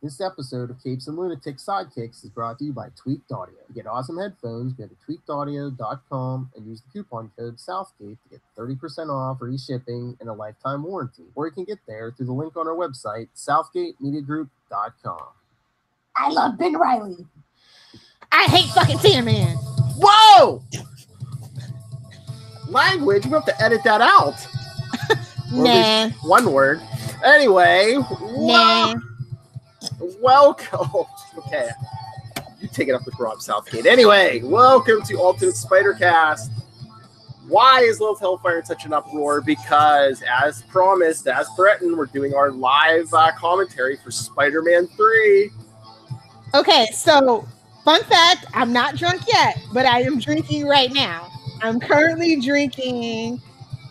This episode of Capes and Lunatics Sidekicks is brought to you by Tweaked Audio. To get awesome headphones, go to tweakedaudio.com and use the coupon code Southgate to get 30% off, free shipping, and a lifetime warranty. Or you can get there through the link on our website, southgatemediagroup.com. I love Ben Reilly. I hate fucking Sandman. Whoa! Language, we have to edit that out. Nah. One word. Anyway, Nah. Welcome. Okay. You take it up with Rob Southgate. Anyway, welcome to Ultimate Spider-Cast. Why is Lilith Hellfire in such an uproar? Because, as promised, as threatened, we're doing our live commentary for Spider-Man 3. Okay, so, fun fact, I'm not drunk yet, but I am drinking right now. I'm currently drinking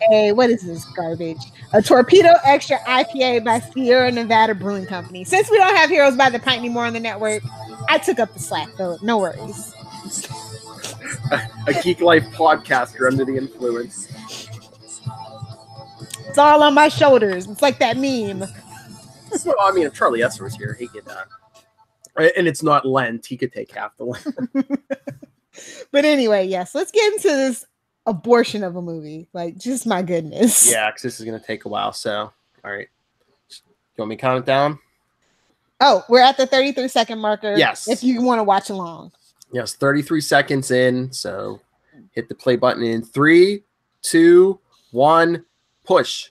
what is this garbage? A Torpedo Extra IPA by Sierra Nevada Brewing Company. Since we don't have Heroes by the Pint anymore on the network, I took up the slack, Philip. No worries. A Geek Life podcaster under the influence. It's all on my shoulders. It's like that meme. Well, I mean, if Charlie Esser was here, he could, and it's not Lent, he could take half the Lent. But anyway, yes, let's get into this abortion of a movie. Like, just my goodness. Yeah, because this is going to take a while. So, all right. You want me to count it down? Oh, we're at the 33-second marker. Yes. If you want to watch along. Yes, 33 seconds in. So, hit the play button in 3, 2, 1, push.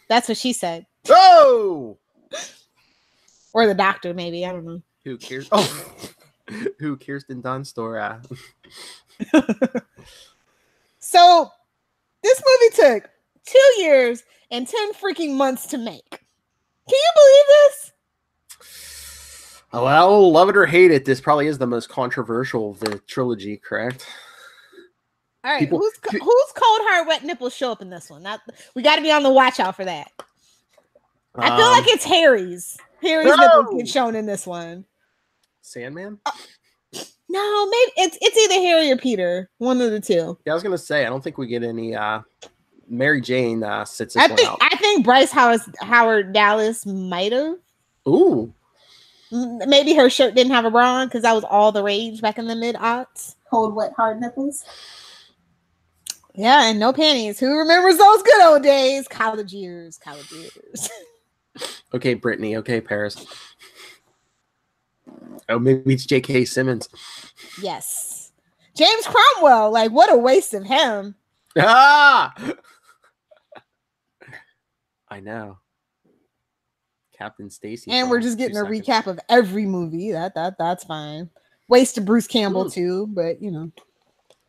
That's what she said. Oh! Or the doctor, maybe. I don't know. Who cares? Oh, who Kirsten Dunst or So, this movie took 2 years and 10 freaking months to make. Can you believe this? Oh, well, love it or hate it, this probably is the most controversial of the trilogy, correct? All right, who's cold, hard, wet nipples show up in this one? We got to be on the watch out for that. I feel like it's Harry's. Harry's nipples get shown in this one. Sandman? No, maybe it's either Harry or Peter. One of the two. Yeah, I was gonna say I don't think we get any. Mary Jane sits this I one out. I think Bryce Howard Dallas might have. Ooh. Maybe her shirt didn't have a bra on because that was all the rage back in the mid-aughts. Cold, wet, hard nipples. Yeah, and no panties. Who remembers those good old days? College years. Okay, Brittany. Okay, Paris. Oh, maybe it's J.K. Simmons. Yes. James Cromwell. Like, what a waste of him. Ah! I know. Captain Stacy. And we're just getting a recap of every movie. That's fine. Waste of Bruce Campbell, too, but, you know.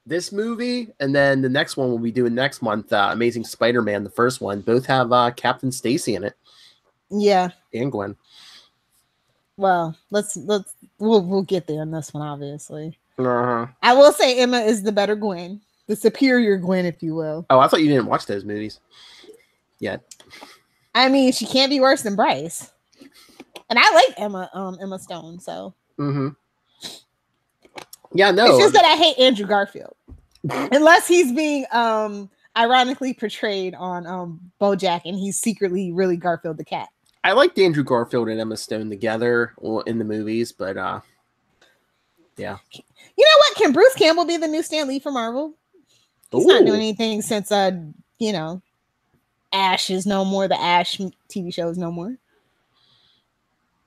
This movie, and then the next one we'll be doing next month, Amazing Spider-Man, the first one, both have Captain Stacy in it. Yeah. And Gwen. Well, we'll get there in this one, obviously. Uh-huh. I will say Emma is the better Gwen, the superior Gwen, if you will. Oh, I thought you didn't watch those movies yet. I mean, she can't be worse than Bryce, and I like Emma Stone. So, yeah, no, it's just that I hate Andrew Garfield, unless he's being ironically portrayed on BoJack, and he's secretly really Garfield the cat. I liked Andrew Garfield and Emma Stone together in the movies, but yeah. You know what? Can Bruce Campbell be the new Stan Lee for Marvel? He's not doing anything since Ash is no more. The Ash TV show is no more.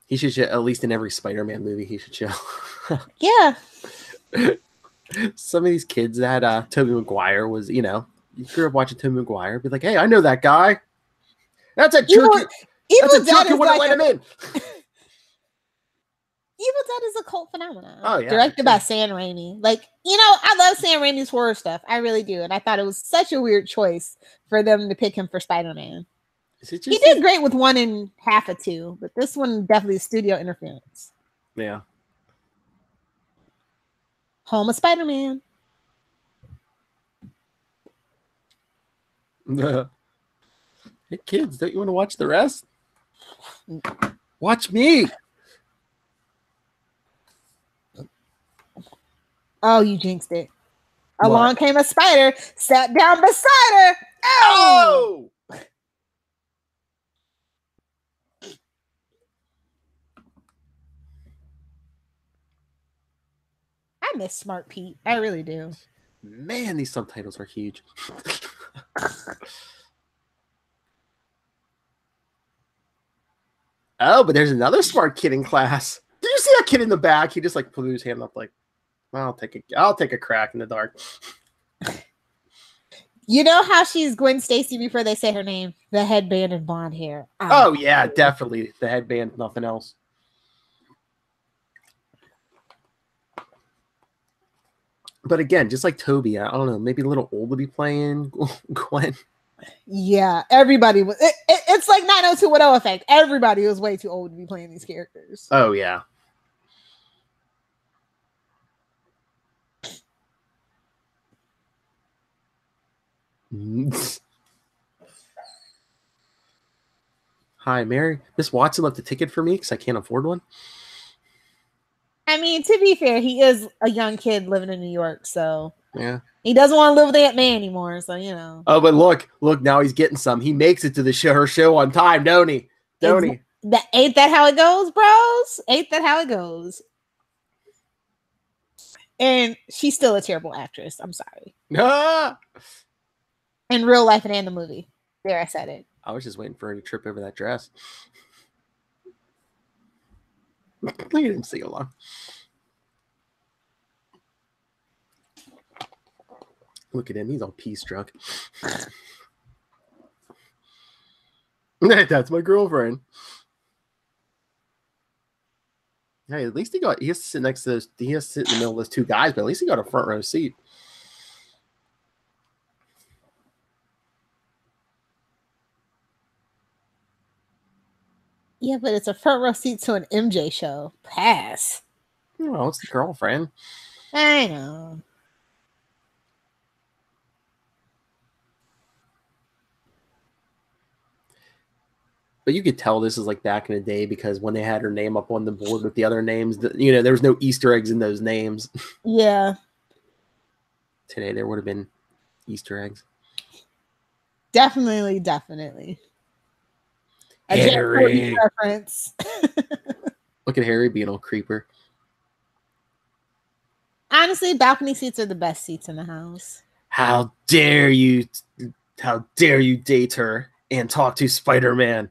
He should show, at least in every Spider-Man movie, he should show. Yeah. Some of these kids that Tobey Maguire was, you grew up watching Tobey Maguire, be like, hey, I know that guy. That's a jerk. Evil Dead is like let him in. Evil Dead is a cult phenomenon. Oh, yeah. Directed by Sam Raimi. Like, I love Sam Raimi's horror stuff. I really do. And I thought it was such a weird choice for them to pick him for Spider-Man. He did great with 1 and half of 2, but this one definitely studio interference. Yeah. Home of Spider-Man. Hey, kids, don't you want to watch the rest? Watch me. Oh, you jinxed it. Along came a spider, sat down beside her. Oh! miss Smart Pete. I really do. Man, these subtitles are huge. Oh, but there's another smart kid in class. Did you see that kid in the back? He just like put his hand up like, I'll take a crack in the dark. You know how she's Gwen Stacy before they say her name? The headband and blonde hair. Oh yeah, definitely. The headband, nothing else. But again, just like Toby, I don't know, maybe a little old to be playing Gwen. Yeah, everybody was. It's like 90210 effect. Everybody was way too old to be playing these characters. Oh yeah. Hi, Mary. Miss Watson left a ticket for me because I can't afford one. I mean, to be fair, he is a young kid living in New York, so yeah, he doesn't want to live with Aunt May anymore. So Oh, but look! Now he's getting some. He makes it to her show on time, don't he? Ain't that how it goes, bros? Ain't that how it goes? And she's still a terrible actress. I'm sorry. In real life and in the movie. There, I said it. I was just waiting for her to trip over that dress. Look at him sing along. Look at him. He's all peace drunk. That's my girlfriend. Hey, at least he has to sit next to those. He has to sit in the middle of those two guys, but at least he got a front row seat. Yeah, but it's a front row seat to an MJ show. Pass. Oh, it's the girlfriend. I know. But you could tell this is like back in the day because when they had her name up on the board with the other names, there was no Easter eggs in those names. Yeah. Today there would have been Easter eggs. Definitely. Harry. Reference. Look at Harry being all creeper. Honestly, balcony seats are the best seats in the house. How dare you date her and talk to Spider-Man?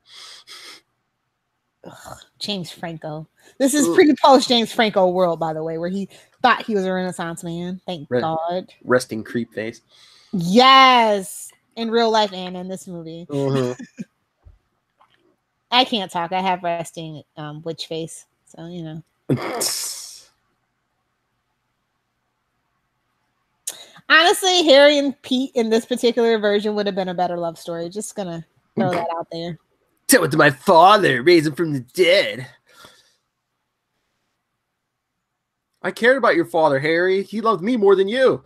Ugh, James Franco. This is pre-post James Franco world, by the way, where he thought he was a Renaissance man. Thank God. Resting creep face. Yes. In real life and in this movie. Mm-hmm. I can't talk. I have resting witch face. So, Honestly, Harry and Pete in this particular version would have been a better love story. Just gonna throw that out there. Tell it to my father, raise him from the dead. I cared about your father, Harry. He loved me more than you.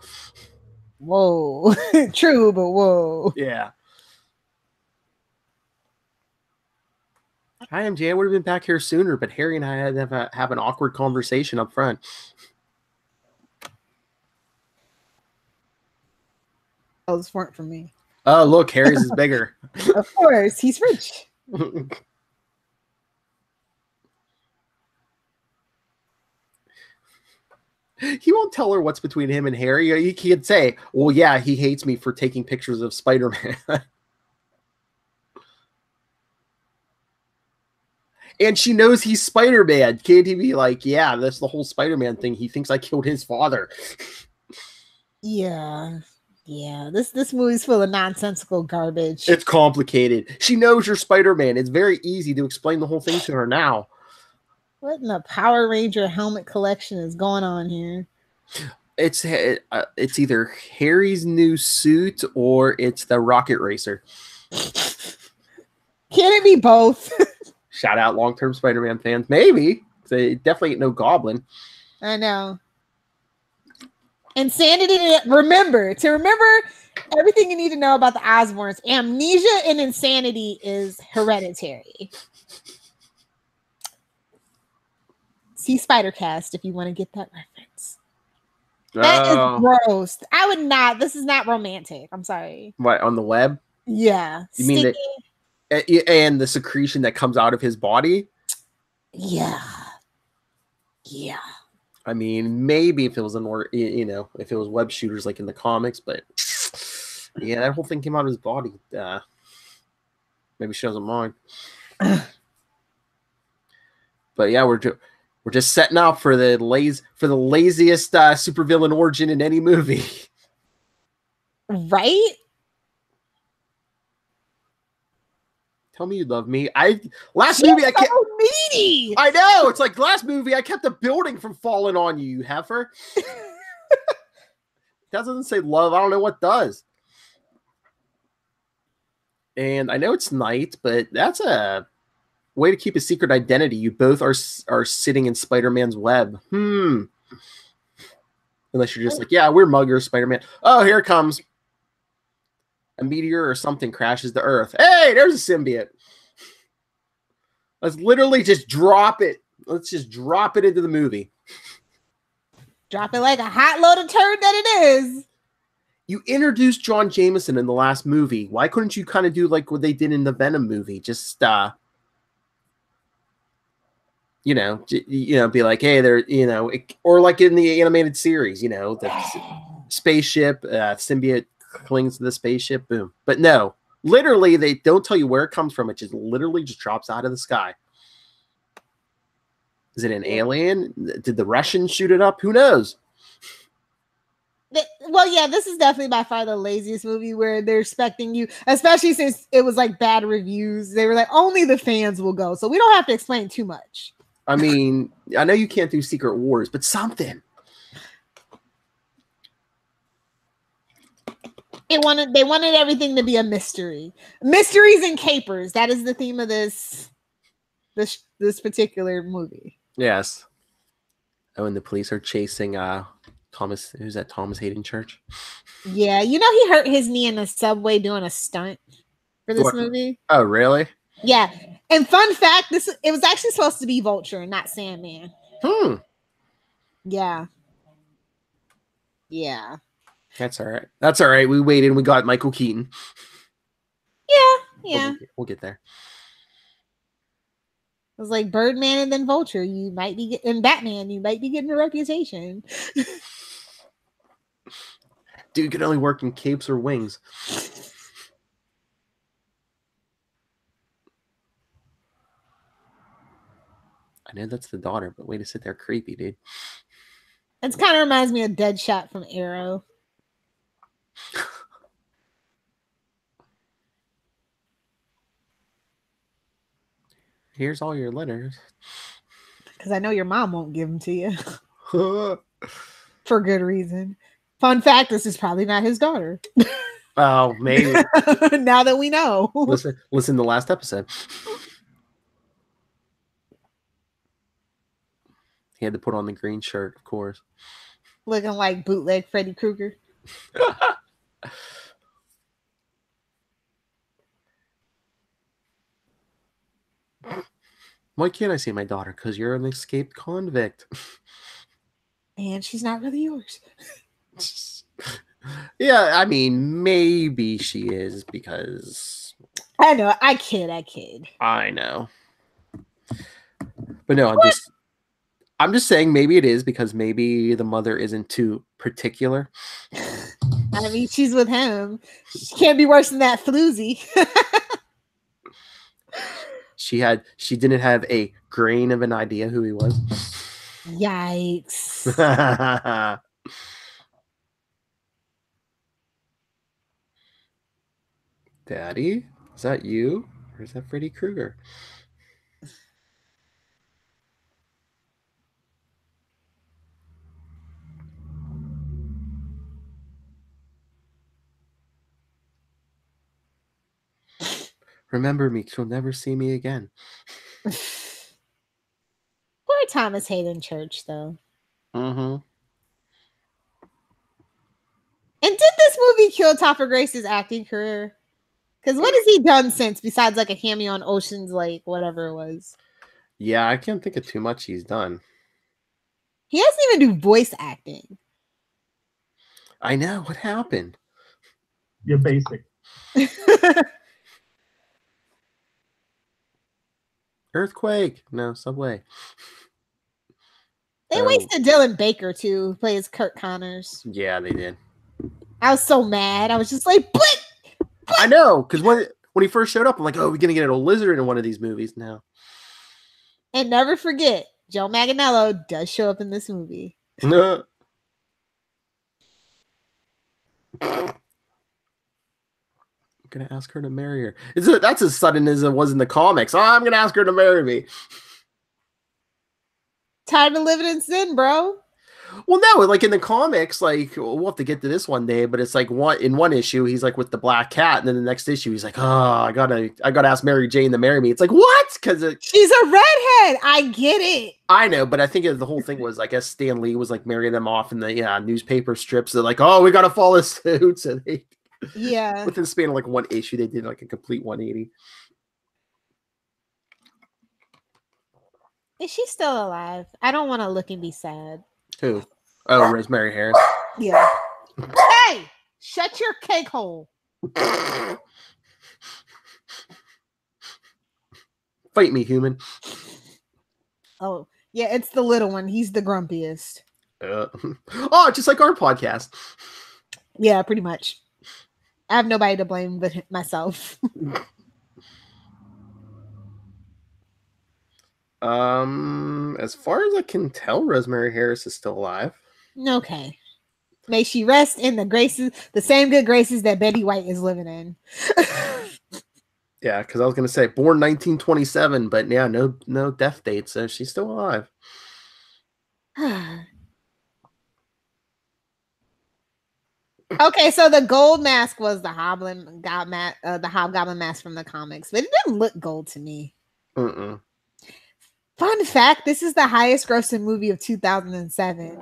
Whoa. True, but whoa. Yeah. Hi, MJ. I would have been back here sooner, but Harry and I had to have an awkward conversation up front. Those weren't for me. Oh, look, Harry's is bigger. Of course, he's rich. He won't tell her what's between him and Harry. He could say, well, yeah, he hates me for taking pictures of Spider-Man. And she knows he's Spider-Man. Can't he be like, yeah, that's the whole Spider-Man thing. He thinks I killed his father. Yeah. Yeah. This movie's full of nonsensical garbage. It's complicated. She knows you're Spider-Man. It's very easy to explain the whole thing to her now. What in the Power Ranger helmet collection is going on here? It's either Harry's new suit or it's the Rocket Racer. Can it be both? Shout out long-term Spider-Man fans. Maybe. They definitely ain't no goblin. I know. Insanity. Remember everything you need to know about the Osborns. Amnesia and insanity is hereditary. See Spider-Cast if you want to get that reference. That is gross. I would not. This is not romantic. I'm sorry. What, on the web? Yeah. You mean that? And the secretion that comes out of his body? Yeah. Yeah. I mean, maybe if it was if it was web shooters like in the comics, but yeah, that whole thing came out of his body. Maybe she doesn't mind. But yeah, we're just setting up for the laziest supervillain origin in any movie. Right? Tell me you love me. Last movie I kept meaty. I know, it's like last movie I kept the building from falling on you heifer. That doesn't say love. I don't know what does. And I know it's night, but that's a way to keep a secret identity. You both are sitting in Spider-Man's web. Unless you're just like, yeah, we're muggers, Spider-Man. Oh, here it comes. A meteor or something crashes to Earth. Hey, there's a symbiote. Let's literally just drop it. Let's just drop it into the movie. Drop it like a hot loaded turd that it is. You introduced John Jameson in the last movie. Why couldn't you kind of do like what they did in the Venom movie? Just, be like, hey, they're, or like in the animated series, the spaceship, symbiote clings to the spaceship, boom. But no, literally, they don't tell you where it comes from. It just literally just drops out of the sky. Is it an alien? Did the Russians shoot it up? Who knows? Well, yeah, this is definitely by far the laziest movie where they're expecting you, especially since it was like bad reviews. They were like, only the fans will go. So we don't have to explain too much. I mean, I know you can't do Secret Wars, but something. They wanted everything to be a mystery. Mysteries and capers. That is the theme of this particular movie. Yes. Oh, and the police are chasing Thomas. Who's that? Thomas Hayden Church. Yeah, he hurt his knee in the subway doing a stunt for this movie. Oh, really? Yeah. And fun fact, it was actually supposed to be Vulture and not Sandman. Yeah. Yeah. That's all right. That's all right. We waited and we got Michael Keaton. Yeah. We'll get there. It was like Birdman and then Vulture. You might be in Batman. You might be getting a reputation. Dude can only work in capes or wings. I know that's the daughter, but way to sit there creepy, dude. It kind of reminds me of Deadshot from Arrow. Here's all your letters. Because I know your mom won't give them to you. For good reason. Fun fact, this is probably not his daughter. Oh, maybe. Now that we know. Listen to the last episode. He had to put on the green shirt, of course. Looking like bootleg Freddy Krueger. Why can't I see my daughter? Because you're an escaped convict. And she's not really yours. Yeah, I mean, maybe she is because... I know, I kid. I know. But no, I'm just saying maybe it is because maybe the mother isn't too particular. I mean, she's with him. She can't be worse than that floozy. She didn't have a grain of an idea who he was. Yikes. Daddy, is that you? Or is that Freddy Krueger? Remember me, she'll never see me again. Poor Thomas Hayden Church, though. Mm-hmm. And did this movie kill Topher Grace's acting career? Because what has he done since, besides like a cameo on Ocean's Lake, whatever it was? Yeah, I can't think of too much he's done. He doesn't even do voice acting. I know. What happened? You're basic. Earthquake. No, subway. They wasted Dylan Baker too, who plays Kurt Connors. Yeah, they did. I was so mad. I was just like, but I know, because when he first showed up, I'm like, oh, we're gonna get a lizard in one of these movies now. And never forget, Joe Manganiello does show up in this movie. I'm gonna ask her to marry her. That's as sudden as it was in the comics. Oh, I'm gonna ask her to marry me. Tired of living in sin, bro. Well, no, like in the comics, like we'll have to get to this one day, but it's like in one issue he's like with the black cat, and then the next issue he's like, oh, I gotta ask Mary Jane to marry me. It's like, what? Because she's a redhead. I get it. I know, but I think the whole thing was, I guess Stan Lee was like marrying them off in the newspaper strips. They're like, oh, we gotta follow suit. So they within the span of like one issue, they did like a complete 180. Is she still alive? I don't want to look and be sad. Who? Oh, Rosemary Harris. Yeah. Hey, shut your cake hole. Fight me, human. Oh, yeah, it's the little one. He's the grumpiest. Oh, just like our podcast. Yeah, pretty much. I have nobody to blame but myself. As far as I can tell, Rosemary Harris is still alive. Okay. May she rest in the graces, the same good graces that Betty White is living in. Yeah, because I was gonna say born 1927, but yeah, no death date, so she's still alive. Okay, so the gold mask was the hobgoblin mask from the comics, but it didn't look gold to me. Mm-mm. Fun fact, this is the highest grossing movie of 2007.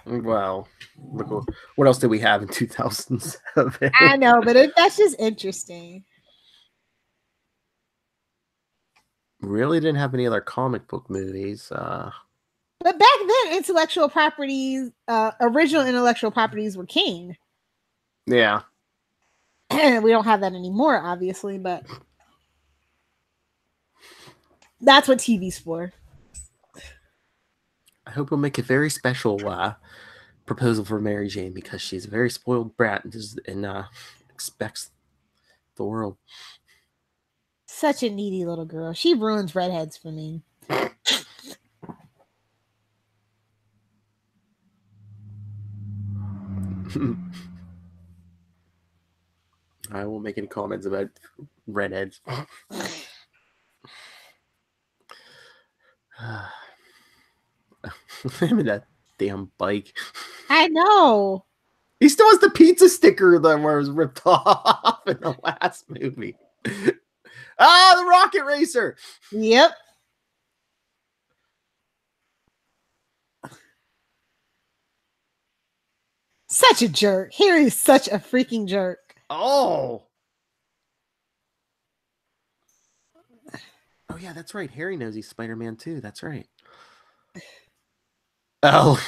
Well, look, what else did we have in 2007? I know, but that's just interesting. Really didn't have any other comic book movies. But back then, original intellectual properties were king. Yeah. We don't have that anymore, obviously, but that's what TV's for. I hope we'll make a very special proposal for Mary Jane, because she's a very spoiled brat and expects the world. Such a needy little girl. She ruins redheads for me. I won't make any comments about redheads. Him and that damn bike. I know. He still has the pizza sticker that was ripped off in the last movie. The rocket racer. Yep. Such a jerk. Harry's such a freaking jerk. Oh, yeah, that's right. Harry knows he's Spider-Man too. That's right. Oh.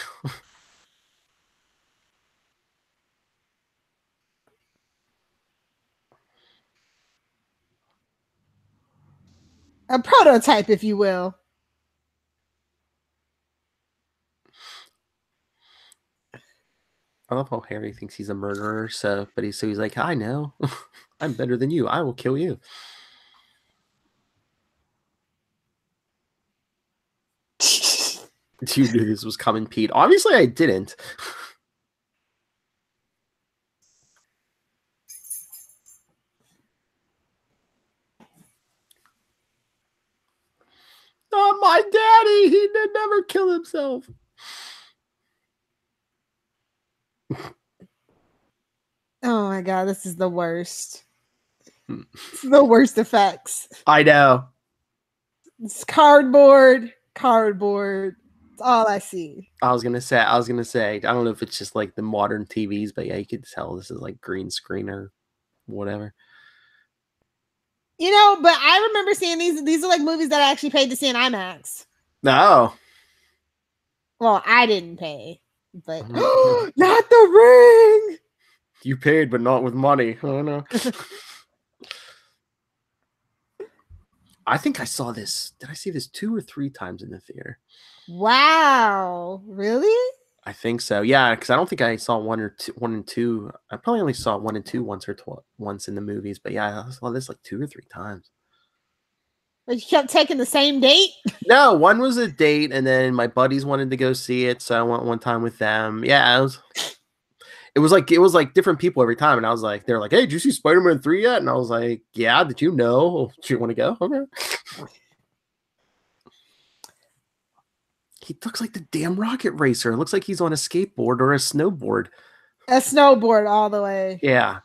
A prototype, if you will. I love how Harry thinks he's a murderer, but he's like, I know. I'm better than you. I will kill you. You knew this was coming, Pete. Obviously, I didn't. Not my daddy. He did never kill himself. Oh my god, this is the worst. It's the worst effects. I know. It's cardboard. It's all I see. I was gonna say. I don't know if it's just like the modern TVs, but yeah, you could tell this is like green screen or whatever. You know, but I remember seeing these. These are like movies that I actually paid to see in IMAX. No. Well, I didn't pay, but not the ring. You paid, but not with money. Oh no. I think I saw this. Did I see this 2 or 3 times in the theater? Wow. Really? I think so. Yeah, because I don't think I saw 1 and 2. I probably only saw 1 and 2 once in the movies. But yeah, I saw this like 2 or 3 times. But you kept taking the same date? No, one was a date, and then my buddies wanted to go see it, so I went one time with them. Yeah, it was like different people every time, and I was like, they're like, "Hey, did you see Spider-Man 3 yet?" And I was like, "Yeah." Did you know? Do you want to go? Okay. He looks like the damn rocket racer. It looks like he's on a skateboard or a snowboard. A snowboard all the way. Yeah.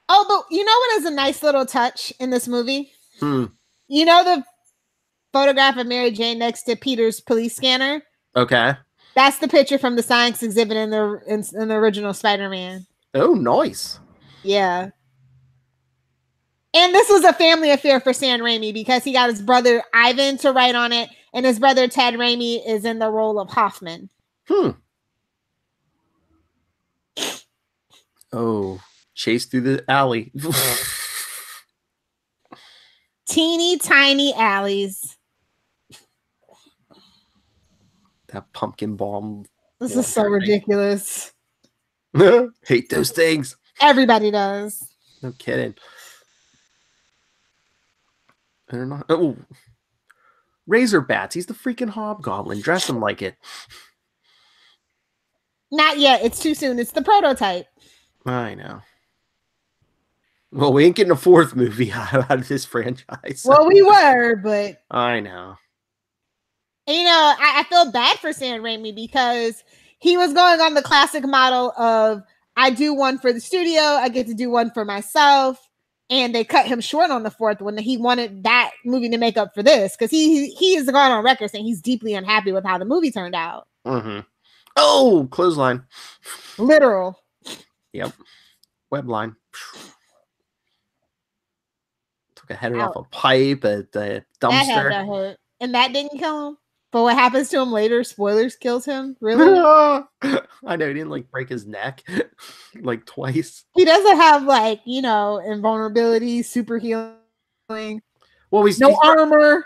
Oh, but you know what is a nice little touch in this movie? Hmm. You know the photograph of Mary Jane next to Peter's police scanner? Okay. That's the picture from the science exhibit in the original Spider-Man. Oh, nice. Yeah. And this was a family affair for Sam Raimi because he got his brother Ivan to write on it, and his brother Ted Raimi is in the role of Hoffman. Oh, chase through the alley. Teeny tiny alleys. That pumpkin bomb. This is so ridiculous. Hate those things. Everybody does. No kidding. They're not. Oh, razor bats. He's the freaking hobgoblin. Dress him like it. Not yet. It's too soon. It's the prototype. I know. Well, we ain't getting a 4th movie out of this franchise. Well, we were, but I know. And, you know, I feel bad for Sam Raimi because he was going on the classic model of I do one for the studio, I get to do one for myself, and they cut him short on the 4th when he wanted that movie to make up for this because he has gone on record saying he's deeply unhappy with how the movie turned out. Mm-hmm. Oh, clothesline. Literal. Yep. Web line. Took a header off a pipe at the dumpster. That had to hurt. And that didn't kill him? But what happens to him later, spoilers, kills him? Really? I know, he didn't like break his neck like twice. He doesn't have like, you know, invulnerability, super healing. Well, he's armor.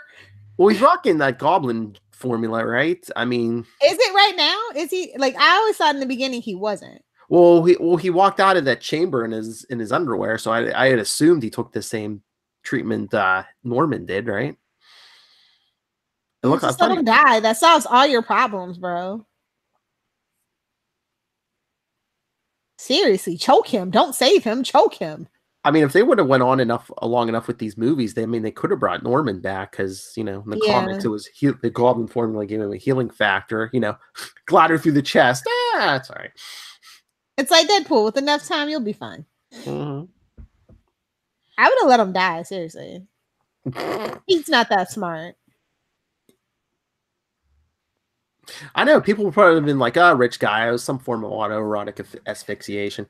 Well, he's rocking that goblin formula, right? I mean, is it right now? Is he like? I always thought in the beginning he wasn't. Well, he walked out of that chamber in his underwear, so I had assumed he took the same treatment Norman did, right? And look, just let him die. That solves all your problems, bro. Seriously, choke him. Don't save him. Choke him. I mean, if they would have went on long enough with these movies, they could have brought Norman back because, you know, in the comics it was the goblin formula gave him a healing factor. You know, glider through the chest. That's all right. It's like Deadpool. With enough time, you'll be fine. Mm-hmm. I would have let him die. Seriously, he's not that smart. I know people would probably have been like, "Oh, rich guy, it was some form of autoerotic asphyxiation."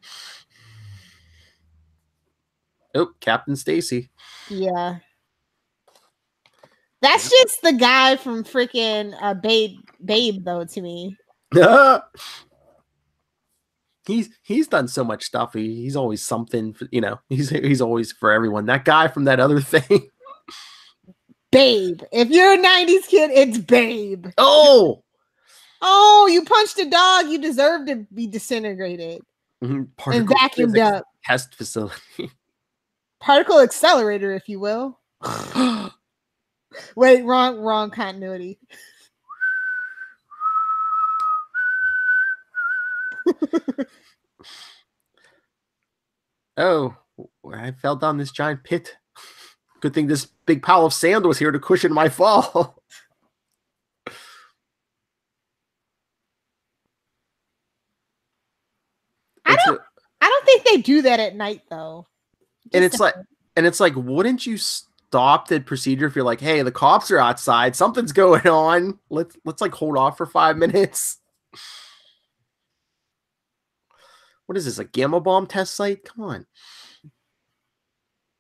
Oh, Captain Stacy. Yeah. That's just the guy from freaking Babe, though, to me. He's done so much stuff. He's always something, you know. He's always for everyone. That guy from that other thing. Babe. If you're a 90s kid, it's Babe. Oh, you punched a dog. You deserve to be disintegrated. And vacuumed up. Test facility. Particle accelerator, if you will. Wait, wrong continuity. Oh, I fell down this giant pit. Good thing this big pile of sand was here to cushion my fall. I don't think they do that at night though. And it's like, wouldn't you stop the procedure if you're like, hey, the cops are outside, something's going on. Let's like hold off for 5 minutes. What is this, a gamma bomb test site? Come on.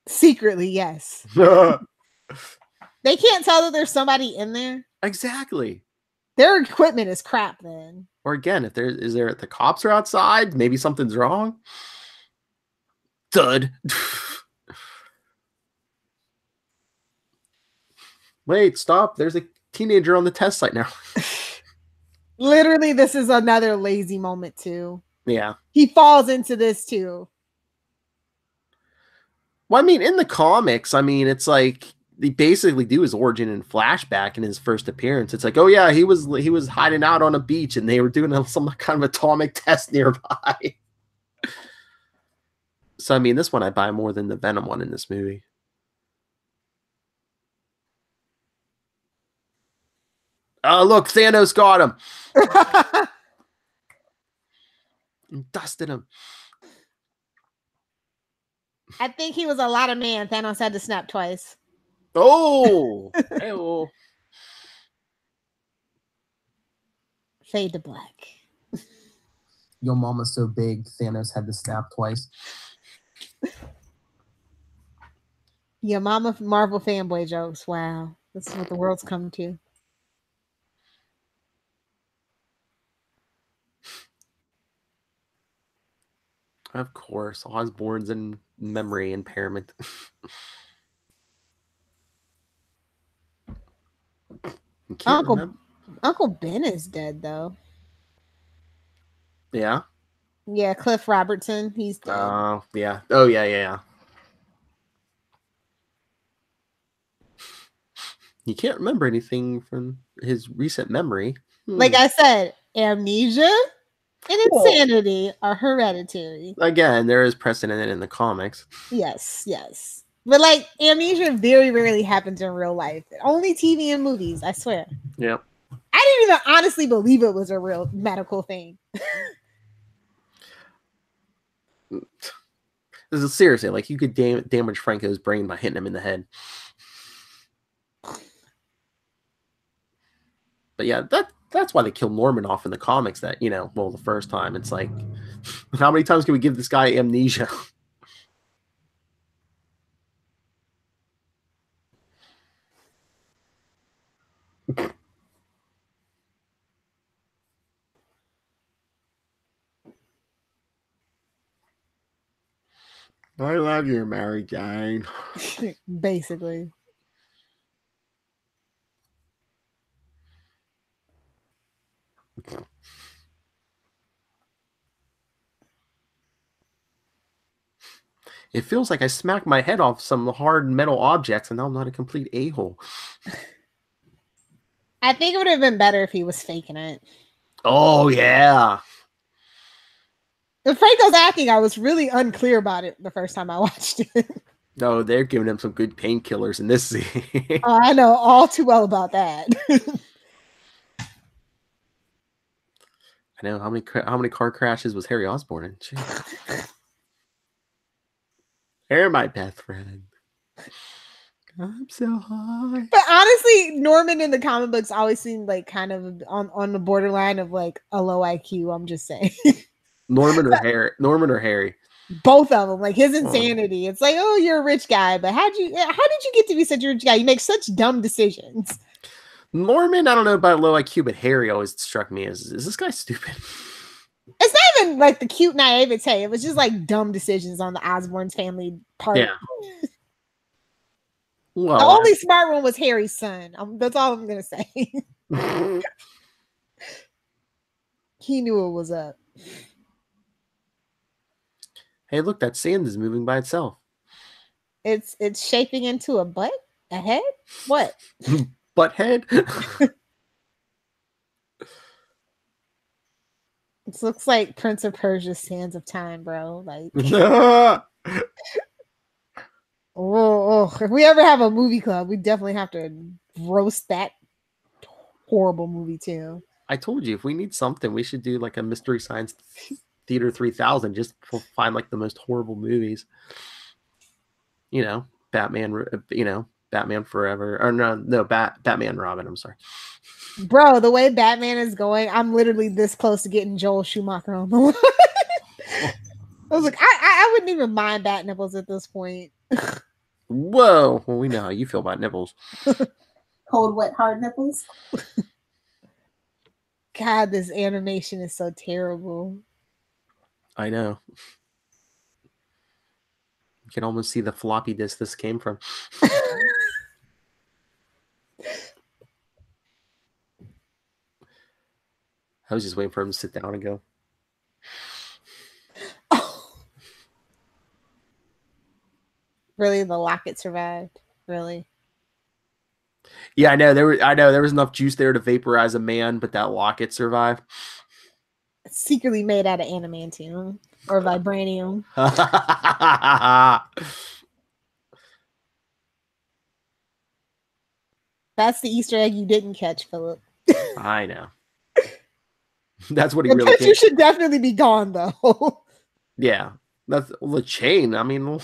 Secretly, yes. They can't tell that there's somebody in there. Exactly. Their equipment is crap then. Or again, if the cops are outside, maybe something's wrong. Dud. Wait, stop. There's a teenager on the test site now. Literally, this is another lazy moment too. Yeah. He falls into this too. Well, I mean, in the comics, I mean, it's like they basically do his origin and flashback in his first appearance. It's like, oh yeah, he was hiding out on a beach and they were doing some kind of atomic test nearby. So I mean, this one I buy more than the Venom one in this movie. Oh, look, Thanos got him. And dusted him. I think he was a lot of man. Thanos had to snap twice. Oh! Hey-oh. Fade to black. Your mama's so big, Thanos had to snap twice. Your mama Marvel fanboy jokes. Wow. This is what the world's come to. Of course, Osborn's in memory impairment. Uncle Ben is dead though. Yeah. Yeah, Cliff Robertson. He's dead. Yeah. Oh yeah. You can't remember anything from his recent memory. Like I said, amnesia and insanity are hereditary. Again, there is precedent in the comics. Yes. But like amnesia very rarely happens in real life. Only TV and movies, I swear. Yep. I didn't even honestly believe it was a real medical thing. This is seriously like you could damage Franco's brain by hitting him in the head. But yeah, that's why they killed Norman off in the comics. That the first time it's like, how many times can we give this guy amnesia? I love you, Mary Jane. Basically. It feels like I smacked my head off some hard metal objects and now I'm not a complete a-hole. I think it would have been better if he was faking it. Oh, yeah. The Franco's acting, I was really unclear about it the first time I watched it. No, they're giving him some good painkillers in this scene. Oh, I know all too well about that. I know how many car crashes was Harry Osborn in? You're my best friend. I'm so high. But honestly, Norman in the comic books always seemed like kind of on the borderline of like a low IQ. I'm just saying. Norman or Harry? Both of them. Like his insanity. It's like, oh, you're a rich guy, but how did you get to be such a rich guy? You make such dumb decisions. Norman, I don't know about low IQ, but Harry always struck me as, is this guy stupid? It's not even like the cute naivete. It was just like dumb decisions on the Osborn's family part. Yeah. Well, the only smart one was Harry's son. That's all I'm gonna say. He knew what was up. Hey, look, that sand is moving by itself. It's shaping into a butt? A head? What? Butt head? It looks like Prince of Persia's Sands of Time, bro. Like, if we ever have a movie club, we definitely have to roast that horrible movie too. I told you, if we need something, we should do like a Mystery Science Theater 3000. Just find like the most horrible movies. Batman. Batman Forever, or no, Batman Robin. I'm sorry. Bro, the way Batman is going, I'm literally this close to getting Joel Schumacher on the line. I was like, I wouldn't even mind bat nipples at this point. Whoa. Well, we know how you feel about nipples. Cold, wet, hard nipples. God, this animation is so terrible. I know. You can almost see the floppy disk this came from. I was just waiting for him to sit down and go. Really, the locket survived. Really? Yeah, I know there was enough juice there to vaporize a man, but that locket survived. It's secretly made out of adamantium or vibranium. That's the Easter egg you didn't catch, Philip. I know. That's what he The really picture should definitely be gone, though. Yeah, that's the chain. I mean,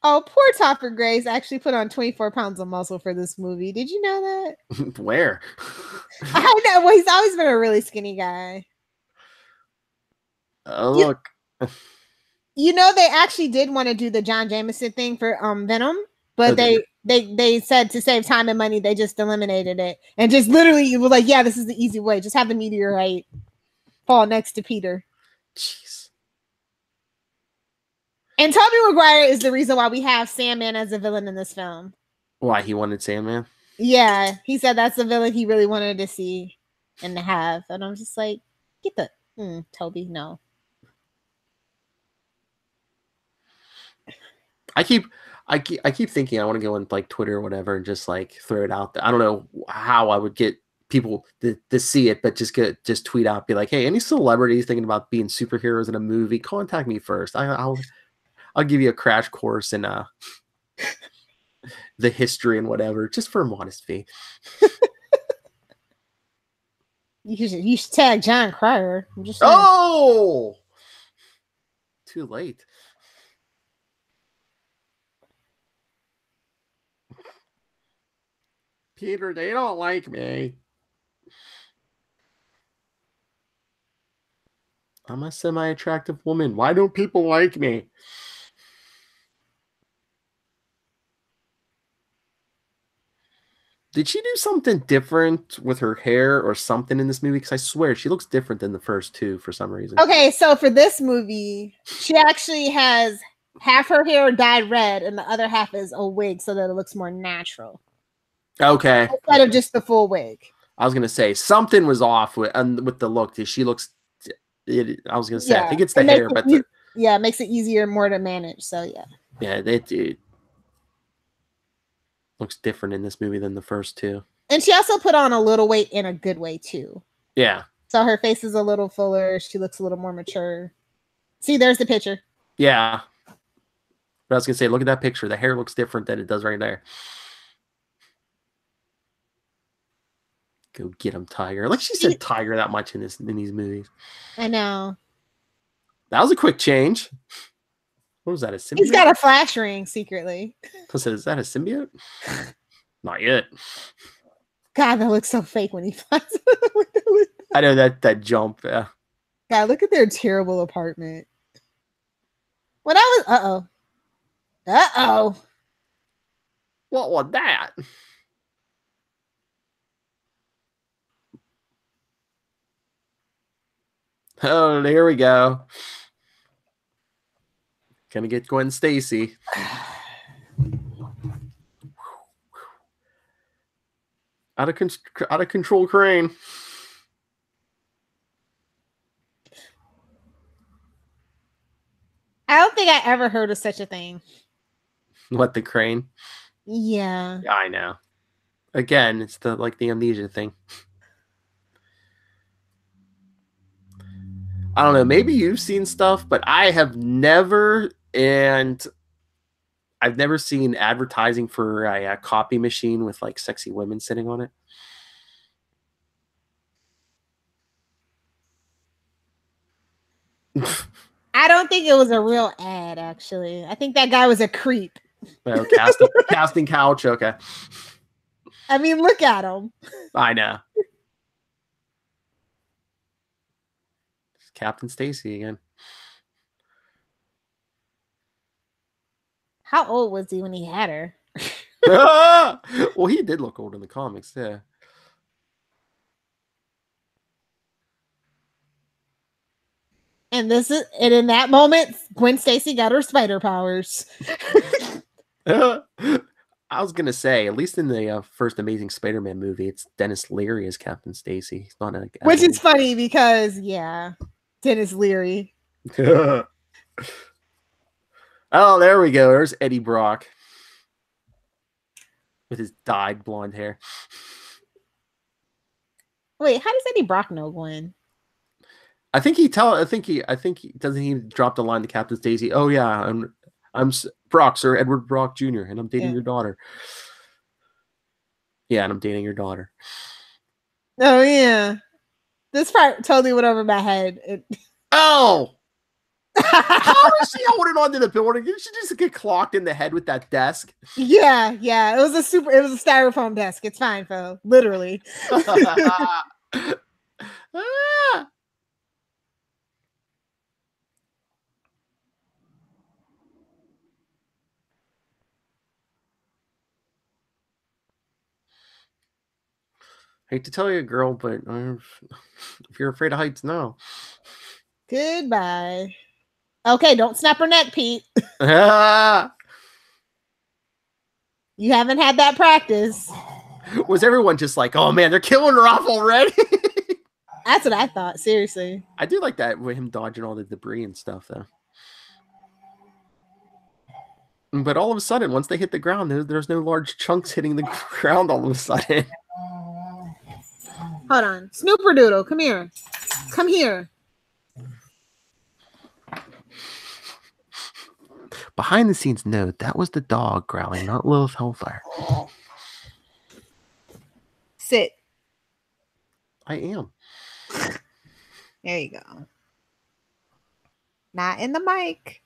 oh, poor Topper Grace actually put on 24 pounds of muscle for this movie. Did you know that? Where? I know. Well, he's always been a really skinny guy. Oh, look. You know, they actually did want to do the John Jameson thing for Venom, but they said to save time and money, they just eliminated it and just literally was like, yeah, this is the easy way. Just have the meteorite fall next to Peter. Jeez. And Tobey Maguire is the reason why we have Sandman as a villain in this film. Why he wanted Sandman? Yeah, he said that's the villain he really wanted to see and to have. And I'm just like, get the Toby, no. I keep thinking I want to go on like Twitter or whatever and just like throw it out there. I don't know how I would get people to see it, but just tweet out, be like, hey, any celebrities thinking about being superheroes in a movie, contact me first. I'll give you a crash course in the history and whatever, just for a modest fee. You should tag John Cryer. I'm just saying. Too late. Peter, they don't like me. I'm a semi-attractive woman. Why don't people like me? Did she do something different with her hair or something in this movie? Because I swear she looks different than the first two for some reason. Okay, so for this movie, she actually has half her hair dyed red and the other half is a wig so that it looks more natural. Okay. Instead of just the full wig. I was gonna say something was off with the look. She looks. I was gonna say I think it's the hair, but it makes it easier more to manage. So yeah. Yeah, it looks different in this movie than the first two. And she also put on a little weight in a good way too. Yeah. So her face is a little fuller. She looks a little more mature. See, there's the picture. Yeah. But I was gonna say, look at that picture. The hair looks different than it does right there. Go get him, Tiger. Like she said Tiger that much in these movies. I know. That was a quick change. What was that? A symbiote? He's got a flash ring secretly. I said, is that a symbiote? Not yet. God, that looks so fake when he flies. I know that jump. Yeah. God, look at their terrible apartment. When I was Uh-oh. What was that? Oh, here we go. Gonna get Gwen Stacy. Out of control crane. I don't think I ever heard of such a thing. What, the crane? Yeah. Yeah, I know. Again, it's the amnesia thing. I don't know. Maybe you've seen stuff, but I have never, and I've never seen advertising for a copy machine with like sexy women sitting on it. I don't think it was a real ad, actually. I think that guy was a creep. Oh, casting couch. Okay. I mean, look at him. I know. Captain Stacy again. How old was he when he had her? Well, he did look old in the comics, yeah. And in that moment, Gwen Stacy got her spider powers. I was gonna say, at least in the first Amazing Spider-Man movie, it's Dennis Leary as Captain Stacy. He's not which is funny because Dennis Leary. Oh, there we go. There's Eddie Brock with his dyed blonde hair. Wait, how does Eddie Brock know Gwen? I think he doesn't he drop the line to Captain Stacy. Oh yeah, I'm Brock, Sir Edward Brock Jr., and I'm dating your daughter. Yeah, and I'm dating your daughter. Oh yeah, this part totally went over my head. Oh. How is she holding on to the building? Didn't she just get clocked in the head with that desk? Yeah. It was a styrofoam desk. It's fine, Phil. Literally. Ah. Hate to tell you, girl, but if you're afraid of heights, no. Goodbye. Okay, don't snap her neck, Pete. You haven't had that practice. Was everyone just like, oh man, they're killing her off already? That's what I thought, seriously. I do like that with him dodging all the debris and stuff, though. But all of a sudden, once they hit the ground, there's no large chunks hitting the ground all of a sudden. Hold on. Snooperdoodle, come here. Come here. Behind the scenes note, that was the dog growling, not Lilith Hellfire. Sit. I am. There you go. Not in the mic.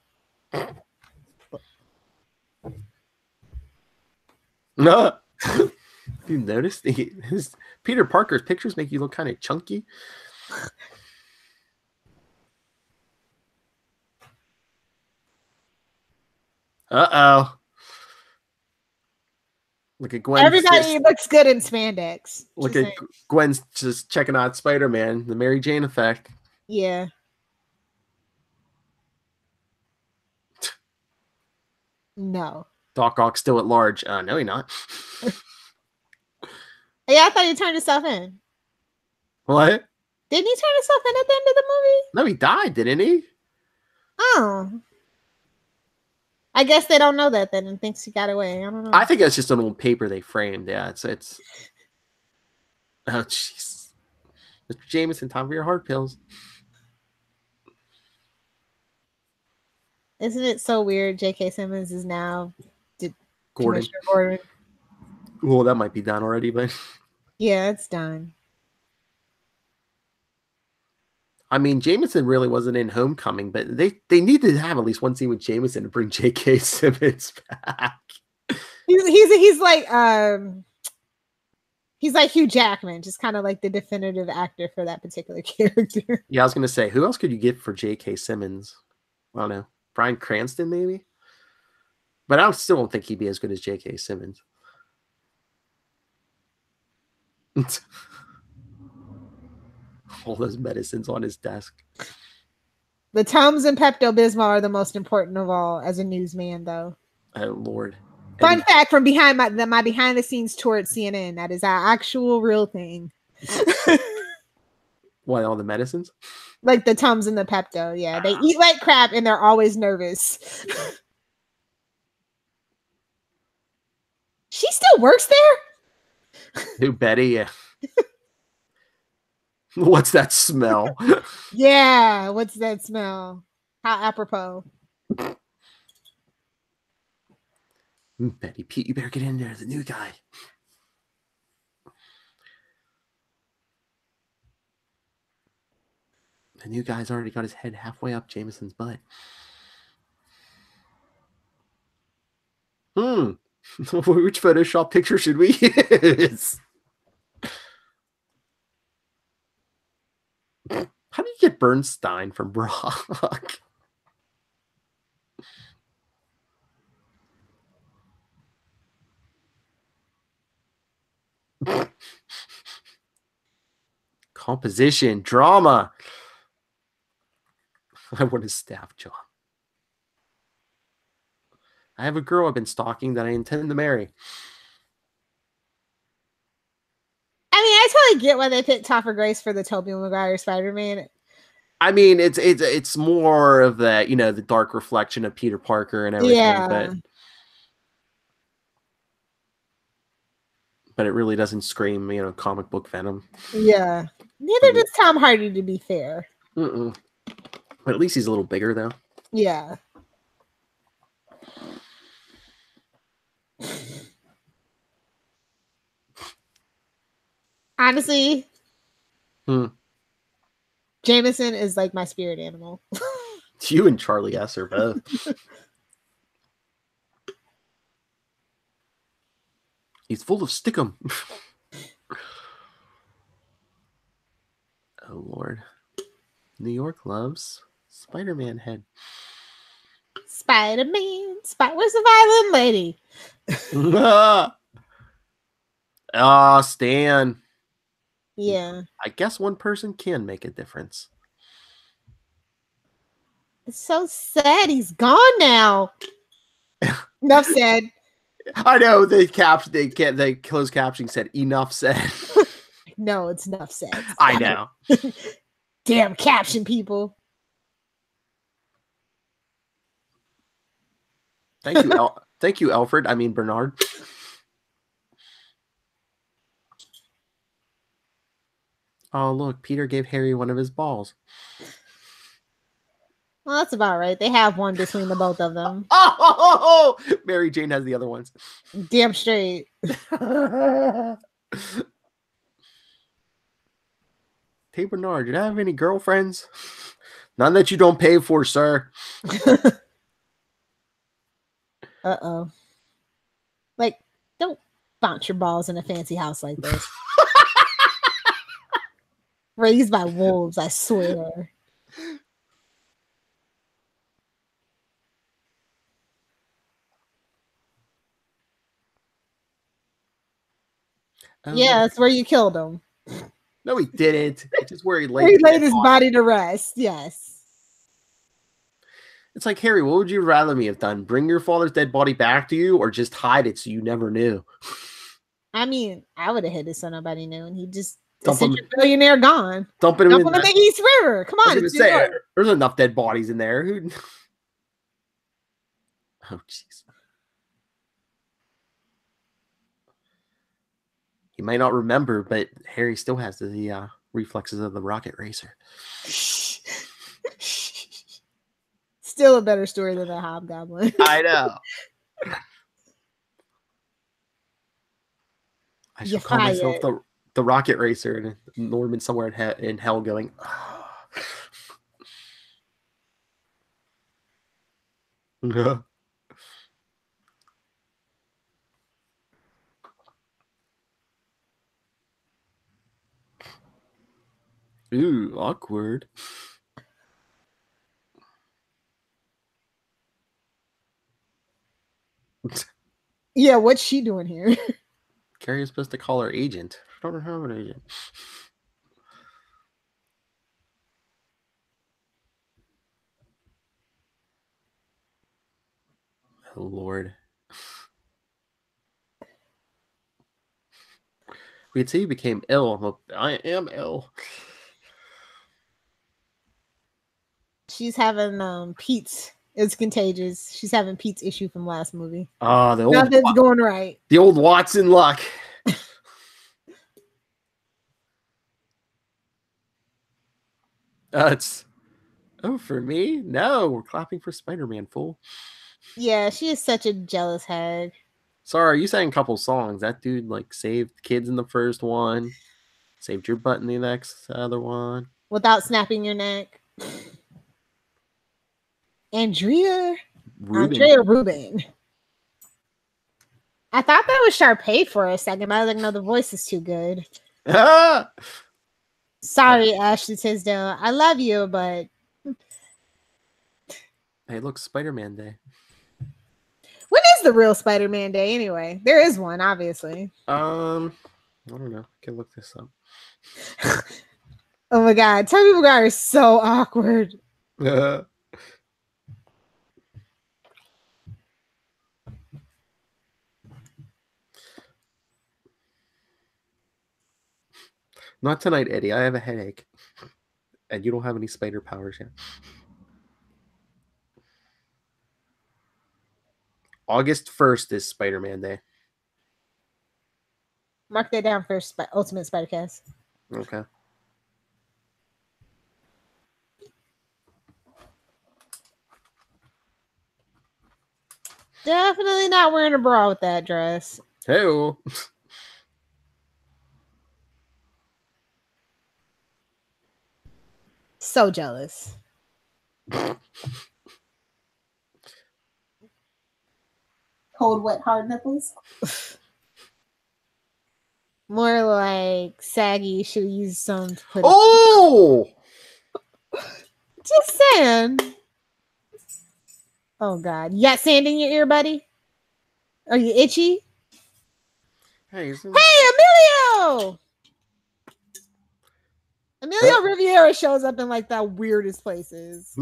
No. You noticed his Peter Parker's pictures make you look kind of chunky. Uh-oh. Look at Gwen. Everybody looks good in spandex. Look at Gwen's just checking out Spider-Man, the Mary Jane effect. Yeah. No. Doc Ock's still at large. No, he's not. Yeah, I thought he turned himself in. What? Didn't he turn himself in at the end of the movie? No, he died, didn't he? Oh. I guess they don't know that then and thinks he got away. I don't know. I think that's just an old paper they framed. Yeah, it's oh jeez. Mr. Jameson, time for your hard pills. Isn't it so weird? J.K. Simmons is now Gordon. Commissioner Gordon. Well, that might be done already, but yeah, it's done. I mean, Jameson really wasn't in Homecoming, but they need to have at least one scene with Jameson to bring J.K. Simmons back. He's like Hugh Jackman, just kind of like the definitive actor for that particular character. Yeah, I was gonna say, who else could you get for J.K. Simmons? I don't know, Bryan Cranston maybe, but I still don't think he'd be as good as J.K. Simmons. All those medicines on his desk. The Tums and Pepto-Bismol are the most important of all as a newsman, though. Oh, Lord. Fun fact from behind my behind-the-scenes tour at CNN. That is our actual real thing. What, all the medicines? Like the Tums and the Pepto, yeah. They eat like crap and they're always nervous. She still works there? Who, Betty? Yeah. What's that smell? Yeah, what's that smell? How apropos. Betty, Pete, you better get in there. The new guy. The new guy's already got his head halfway up Jameson's butt. Which Photoshop picture should we use? How do you get Bernstein from Brock? Composition, drama. I want a staff job. I have a girl I've been stalking that I intend to marry. I mean, I totally get why they picked Topher Grace for the Tobey Maguire Spider-Man. I mean, it's more of that, you know, the dark reflection of Peter Parker and everything, but it really doesn't scream, you know, comic book Venom. Yeah. Neither does Tom Hardy, to be fair. But at least he's a little bigger, though. Yeah. Honestly, Jameson is like my spirit animal. You and Charlie S are both. He's full of stickum. Oh, Lord. New York loves Spider-Man head. Spider-Man. Where's the violin lady? Stan. Yeah. I guess one person can make a difference. It's so sad. He's gone now. Enough said. I know they closed captioning said enough said. No, it's enough said. I know. Damn caption people. Thank you, thank you, Alfred. I mean Bernard. Oh, look, Peter gave Harry one of his balls. Well, that's about right. They have one between the both of them. Oh, Mary Jane has the other ones. Damn straight. Hey, Bernard, do you have any girlfriends? None that you don't pay for, sir. Uh-oh. Like, don't bounce your balls in a fancy house like this. Raised by wolves, I swear. Yeah, that's where you killed him. No, he didn't. It's just where he laid, where he laid his body to rest. Yes. It's like, Harry, what would you rather me have done? Bring your father's dead body back to you or just hide it so you never knew? I mean, I would have hid it so nobody knew, and he just dump him, billionaire gone. Dump him in the East River. Come on. There's enough dead bodies in there. Oh, jeez. You might not remember, but Harry still has the reflexes of the rocket racer. Still a better story than the Hobgoblin. I know. I should call myself the rocket racer and Norman somewhere in hell going, oh. Ooh, awkward. Yeah, what's she doing here? Carrie's supposed to call her agent. I don't have an agent. Oh, Lord. We'd say you became ill. I am ill. She's having Pete's. It's contagious. She's having Pete's issue from last movie. Oh, nothing's going right. The old Watson luck. For me? No, we're clapping for Spider-Man, fool. Yeah, she is such a jealous hag. Sorry, you sang a couple songs. That dude saved kids in the first one, saved your butt in the next other one. Without snapping your neck. Andrea Rubin. I thought that was Sharpay for a second, but I was like, no, the voice is too good. Sorry, Ashley Tisdale. I love you, but hey, look, Spider-Man Day. When is the real Spider-Man Day anyway? There is one, obviously. I don't know. I can look this up. Oh my God, Tobey Maguire is so awkward. Not tonight, Eddie. I have a headache. And you don't have any spider powers yet. August 1st is Spider-Man Day. Mark that down for Ultimate Spider-Cast. Okay. Definitely not wearing a bra with that dress. Hey-o. So jealous. Cold, wet, hard nipples. More like saggy. Should use some to put. Oh! Just saying. Oh God! You got sand in your ear, buddy? Are you itchy? Hey, Emilio! Emilio Riviera shows up in like the weirdest places.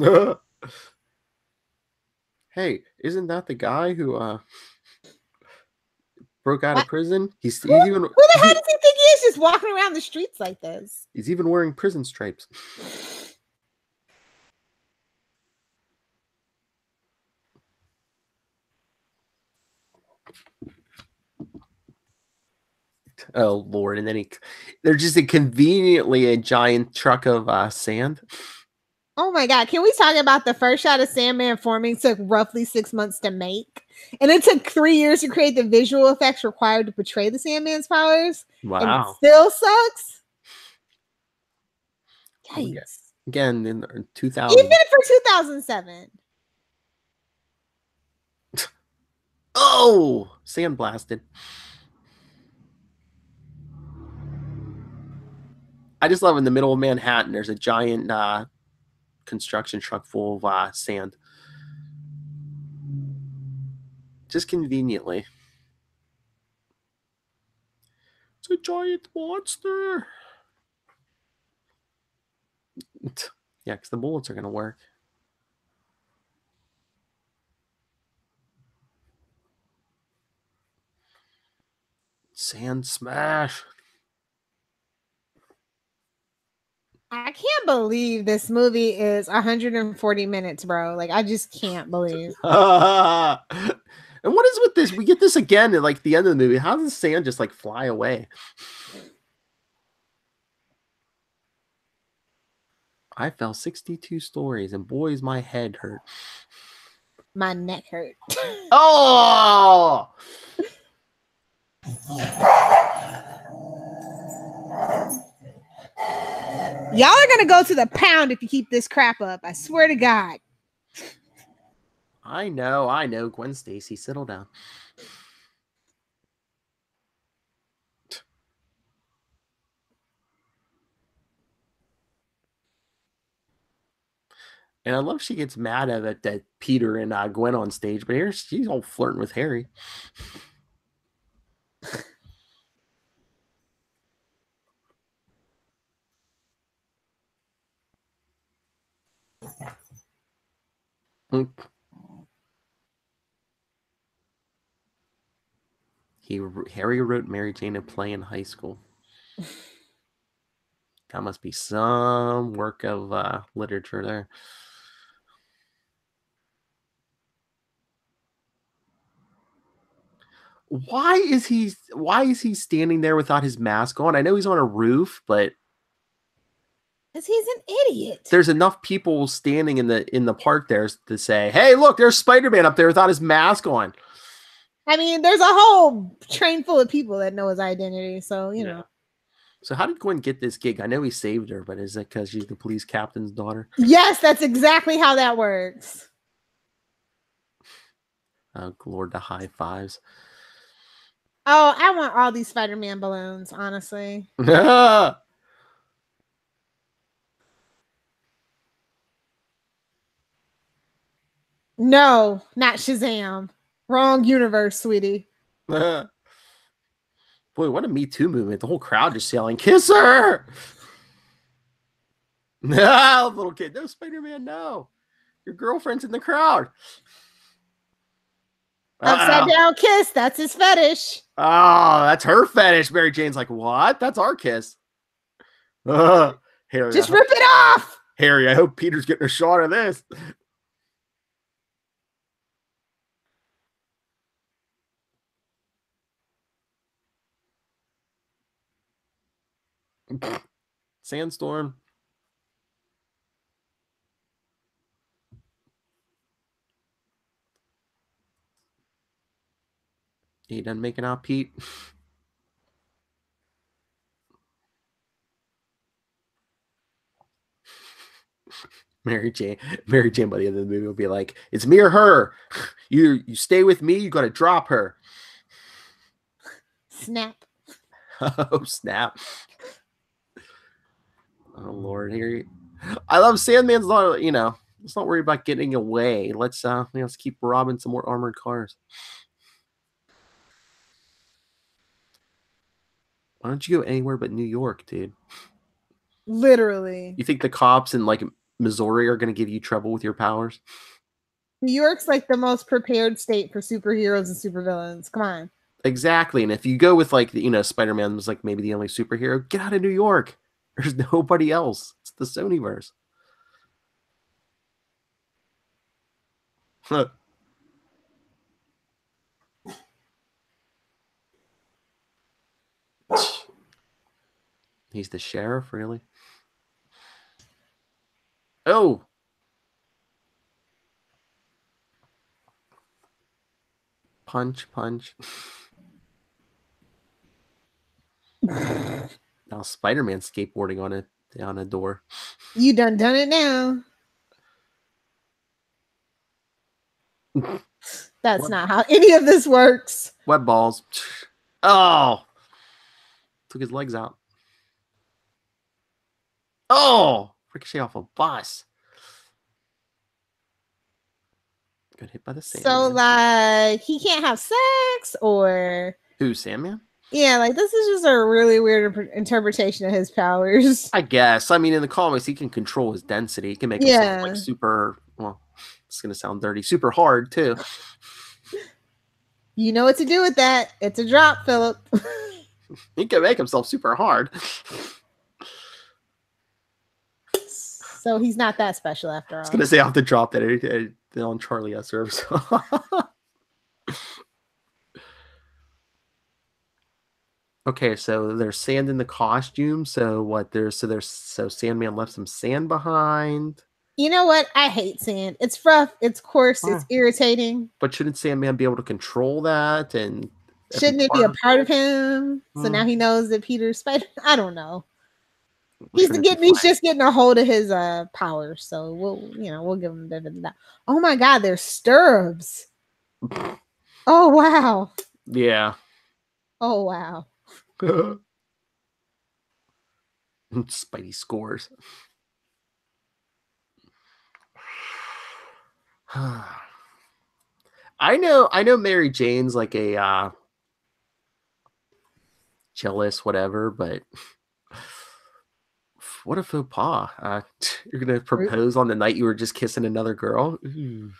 Hey, isn't that the guy who broke out of prison? He's even Who the hell does he think he is, just walking around the streets like this? He's even wearing prison stripes. Oh Lord! And then they're just conveniently a giant truck of sand. Oh my God! Can we talk about the first shot of Sandman forming took roughly 6 months to make, and it took 3 years to create the visual effects required to portray the Sandman's powers? Wow! And it still sucks. Yikes! Again, in 2000, even for 2007. Oh, sandblasted. I just love in the middle of Manhattan, there's a giant construction truck full of sand. Just conveniently. It's a giant monster. Yeah, because the bullets are going to work. Sand smash. I can't believe this movie is 140 minutes, bro. Like, I just can't believe. And what is with this? We get this again at like the end of the movie. How does sand just like fly away? I fell 62 stories and boys, my head hurt. My neck hurt. Oh! Y'all are gonna go to the pound if you keep this crap up. I swear to God. I know. Gwen Stacy, settle down. And I love she gets mad at it that Peter and Gwen on stage, but here she's all flirting with Harry. Harry wrote Mary Jane a play in high school. That must be some work of literature there. Why is he standing there without his mask on? I know he's on a roof, but because he's an idiot. There's enough people standing in the park there to say, "Hey, look, there's Spider-Man up there without his mask on." I mean, there's a whole train full of people that know his identity, so you know. So how did Gwen get this gig? I know he saved her, but is it because she's the police captain's daughter? Yes, that's exactly how that works. Oh, Lord, the high fives. Oh, I want all these Spider-Man balloons, honestly. No, not Shazam. Wrong universe, sweetie. Boy, what a Me Too movement. The whole crowd just yelling, "Kiss her!" Little kid, no, Spider-Man, no. Your girlfriend's in the crowd. Upside down kiss. That's his fetish. Oh, that's her fetish. Mary Jane's like, what? That's our kiss. Harry, just rip it off. Harry, I hope Peter's getting a shot of this. Sandstorm. He done making out Pete. Mary Jane by the end of the movie will be like, it's me or her. You stay with me, you gotta drop her. Snap. Oh, snap. Oh Lord, here I love Sandman's not, let's not worry about getting away. Let's keep robbing some more armored cars. Why don't you go anywhere but New York, dude? Literally. You think the cops in like Missouri are going to give you trouble with your powers? New York's like the most prepared state for superheroes and supervillains. Come on. Exactly. And if you go with like, Spider-Man was like maybe the only superhero, get out of New York. There's nobody else. It's the Sonyverse. Huh. He's the sheriff, really? Oh. Punch. Now Spider-Man skateboarding on a door. You done it now. That's not how any of this works. Web balls. Oh. Took his legs out. Oh. Ricochet off a bus. Got hit by the Sandman. So, like, he can't have sex, or... Who, Sandman? Yeah, like, this is just a really weird interpretation of his powers. I guess. I mean, in the comics, he can control his density. He can make himself, like, super... Well, it's going to sound dirty. Super hard, too. You know what to do with that. It's a drop, Philip. He can make himself super hard. So he's not that special after all. I was going to say, I'll have to drop that on Charlie S. Service. Okay, so there's sand in the costume. So what? So Sandman left some sand behind. You know what? I hate sand. It's rough. It's coarse. It's irritating. But shouldn't Sandman be able to control that? And shouldn't it be a part of him? So now he knows that Peter's Spider. I don't know. He's just getting a hold of his powers. So we'll give him that. Oh my God, there's stirrups. Oh wow. Yeah. Oh wow. Spidey scores. I know Mary Jane's like a jealous whatever, but what a faux pas. You're gonna propose on the night you were just kissing another girl. Ooh.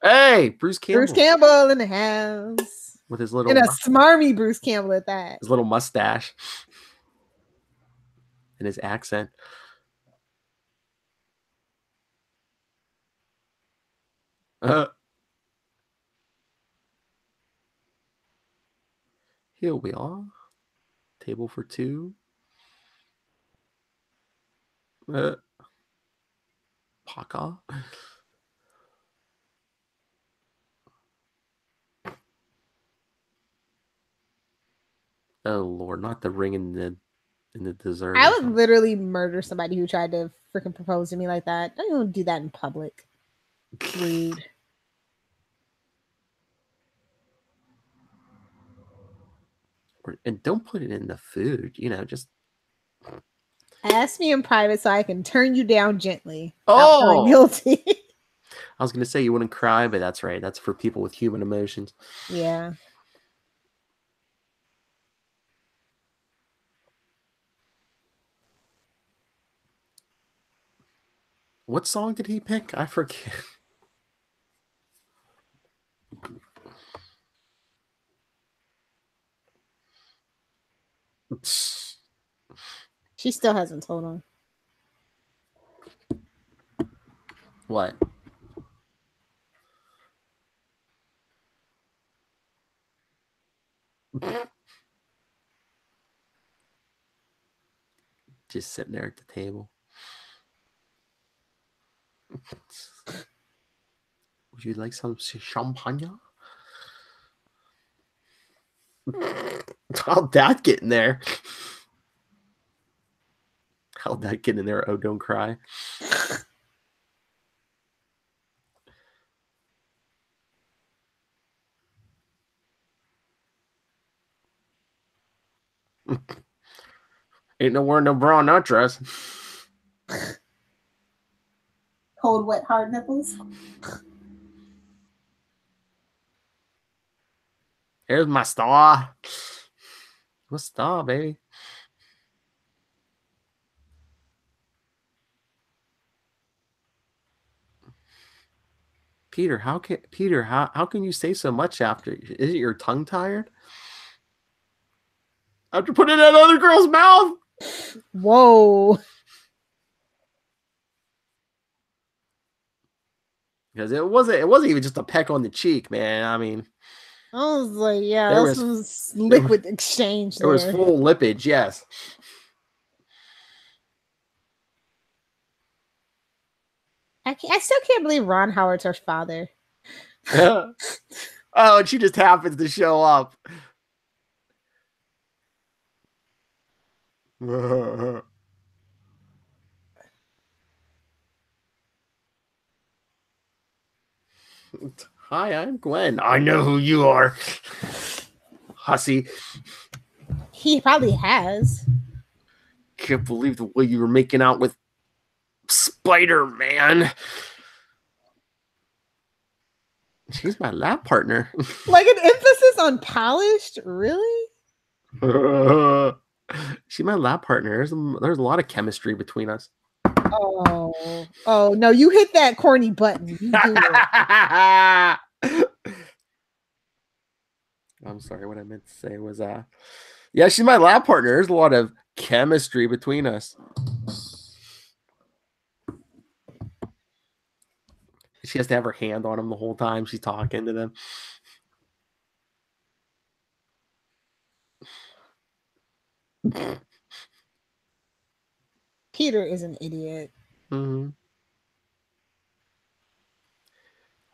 Hey, Bruce Campbell in the house with his little and a smarmy Bruce Campbell at that. His little mustache and his accent. Here we are. Table for two. Paka. Oh Lord, not the ring in the dessert. I would literally murder somebody who tried to freaking propose to me like that. Don't even do that in public. Rude. And don't put it in the food, just ask me in private so I can turn you down gently. Oh, guilty. I was gonna say you wouldn't cry, but that's right. That's for people with human emotions. Yeah. What song did he pick? I forget. She still hasn't told him. What? Just sitting there at the table. Would you like some champagne? How'd that get in there? How'd that get in there? Oh, don't cry. Ain't no wearing no bra, not dress. Cold, wet, hard nipples. Here's my star. What star, baby? Peter, how can you say so much after? Isn't your tongue tired? After putting it in that other girl's mouth. Whoa. Because it wasn't even just a peck on the cheek, man. I mean, I was like, yeah, there this was liquid exchange. There was full lippage, yes. I still can't believe Ron Howard's her father. Oh, and she just happens to show up. Hi, I'm Gwen. I know who you are. Hussy. He probably has. Can't believe the way you were making out with Spider-Man. She's my lab partner. Like an emphasis on polished? Really? She's my lab partner. There's a lot of chemistry between us. Oh no, you hit that corny button. You do it. I'm sorry, what I meant to say was yeah, she's my lab partner. There's a lot of chemistry between us. She has to have her hand on him the whole time she's talking to them. Peter is an idiot. Mm-hmm.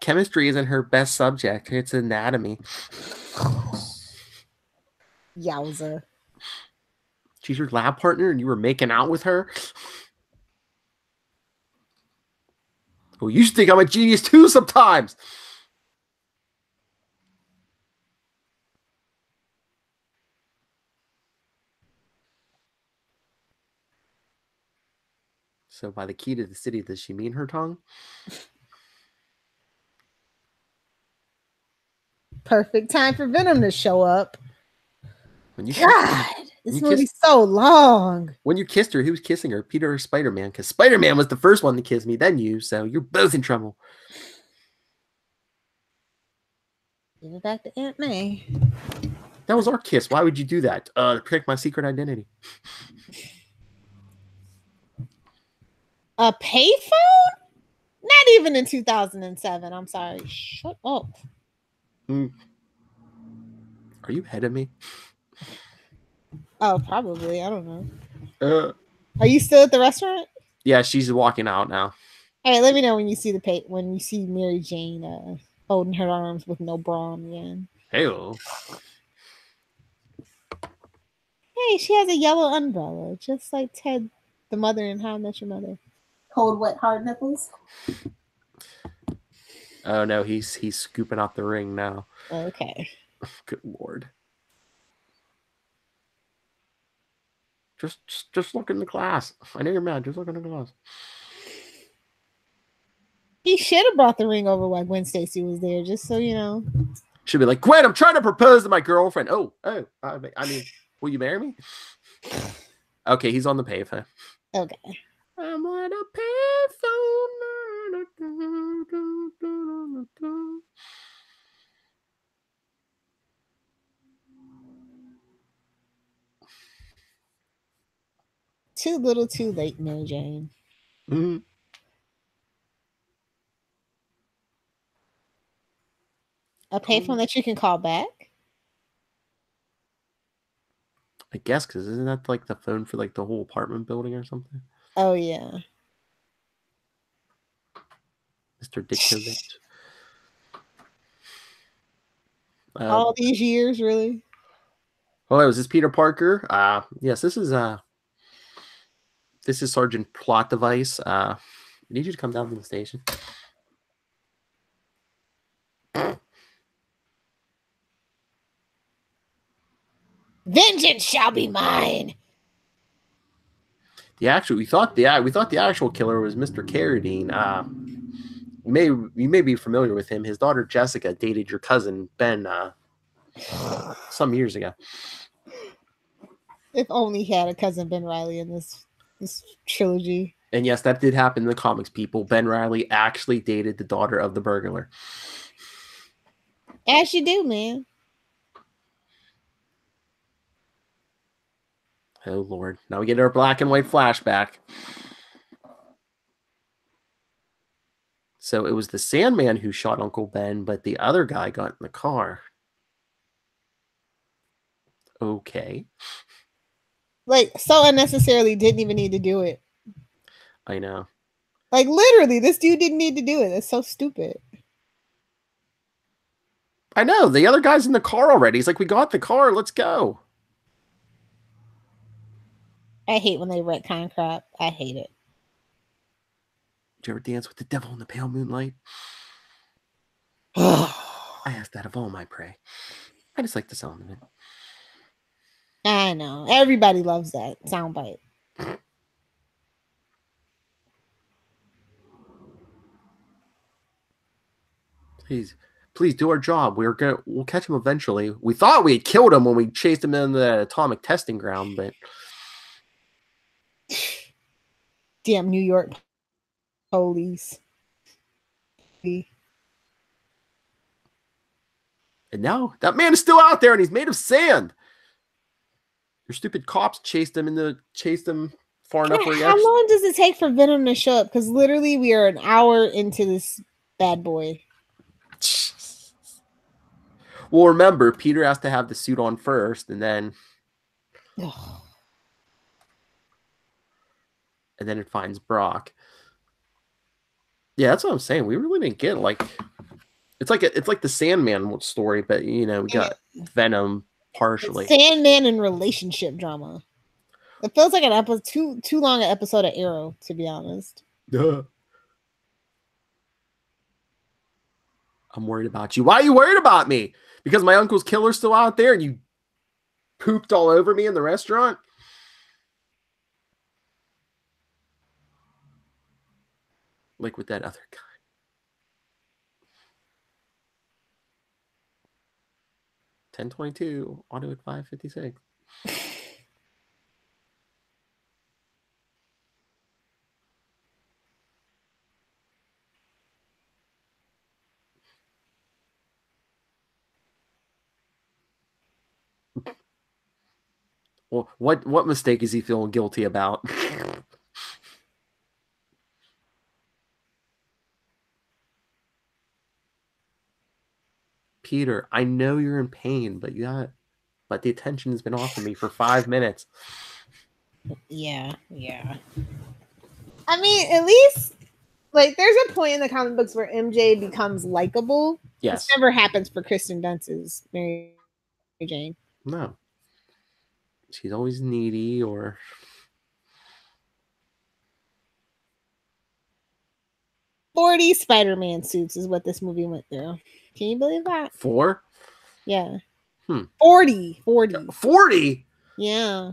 Chemistry isn't her best subject. It's anatomy. Yowza. She's your lab partner and you were making out with her? Well, you should think I'm a genius too sometimes. So by the key to the city, does she mean her tongue? Perfect time for Venom to show up. When you God, this movie's so long. When you kissed her, who was kissing her? Peter or Spider-Man? Because Spider-Man was the first one to kiss me, then you. So you're both in trouble. Give it back to Aunt May. That was our kiss. Why would you do that? To protect my secret identity. A payphone? Not even in 2007. I'm sorry. Shut up. Are you ahead of me? Oh, probably. I don't know. Are you still at the restaurant? Yeah, she's walking out now. All right, let me know when you see when you see Mary Jane holding her arms with no bra on again. Hey-o. Hey, she has a yellow umbrella, just like Ted, the mother in How I Met Your Mother. Cold, wet, hard nipples. Oh no, he's scooping out the ring now. Okay. Good Lord. Just look in the glass. I know you're mad. Just look in the glass. He should have brought the ring over while Gwen Stacy was there, just so you know. Should be like, Gwen, I'm trying to propose to my girlfriend. I mean, will you marry me? Okay, he's on the payphone. Okay. I'm on a payphone. Too little, too late, Mary Jane. Mhm. A payphone that you can call back? I guess, because isn't that like the phone for like the whole apartment building or something? Oh, yeah. Mr. Dickovich. All these years, really? Oh, is this Peter Parker? Yes, this is Sergeant Plot Device. I need you to come down to the station. Vengeance shall be mine. We thought the actual killer was Mr. Carradine. You may be familiar with him. His daughter Jessica dated your cousin Ben some years ago. If only he had a cousin Ben Riley in this trilogy. And yes, that did happen in the comics, people. Ben Riley actually dated the daughter of the burglar. As you do, man. Oh, Lord. Now we get our black and white flashback. So it was the Sandman who shot Uncle Ben, but the other guy got in the car. Okay. Like, so unnecessarily, didn't even need to do it. I know. Like, literally, this dude didn't need to do it. That's so stupid. I know. The other guy's in the car already. He's like, we got the car. Let's go. I hate when they retcon crap. I hate it. Did you ever dance with the devil in the pale moonlight? I asked that of all my prey. I just like the sound of it. I know. Everybody loves that soundbite. Please do our job. We'll catch him eventually. We thought we had killed him when we chased him in the atomic testing ground, but damn New York police. And now that man is still out there and he's made of sand. Your stupid cops chased him far enough where he How long does it take for Venom to show up? Because literally we are an hour into this bad boy. Well, remember, Peter has to have the suit on first, and then it finds Brock. Yeah, that's what I'm saying. We really didn't get it's like the Sandman story, but we got Venom partially. Sandman and relationship drama. It feels like an episode too long an episode of Arrow, to be honest. I'm worried about you. Why are you worried about me? Because my uncle's killer's still out there and you pooped all over me in the restaurant? Like with that other guy. $10.22, auto at $5.56. Well, what mistake is he feeling guilty about? Peter, I know you're in pain, but the attention has been off of me for 5 minutes. Yeah. I mean, at least there's a point in the comic books where MJ becomes likable. Yes. This never happens for Kristen Dunst's Mary Jane. No. She's always needy or 40 Spider-Man suits is what this movie went through. Can you believe that? 4? Yeah. 40? 40? Yeah.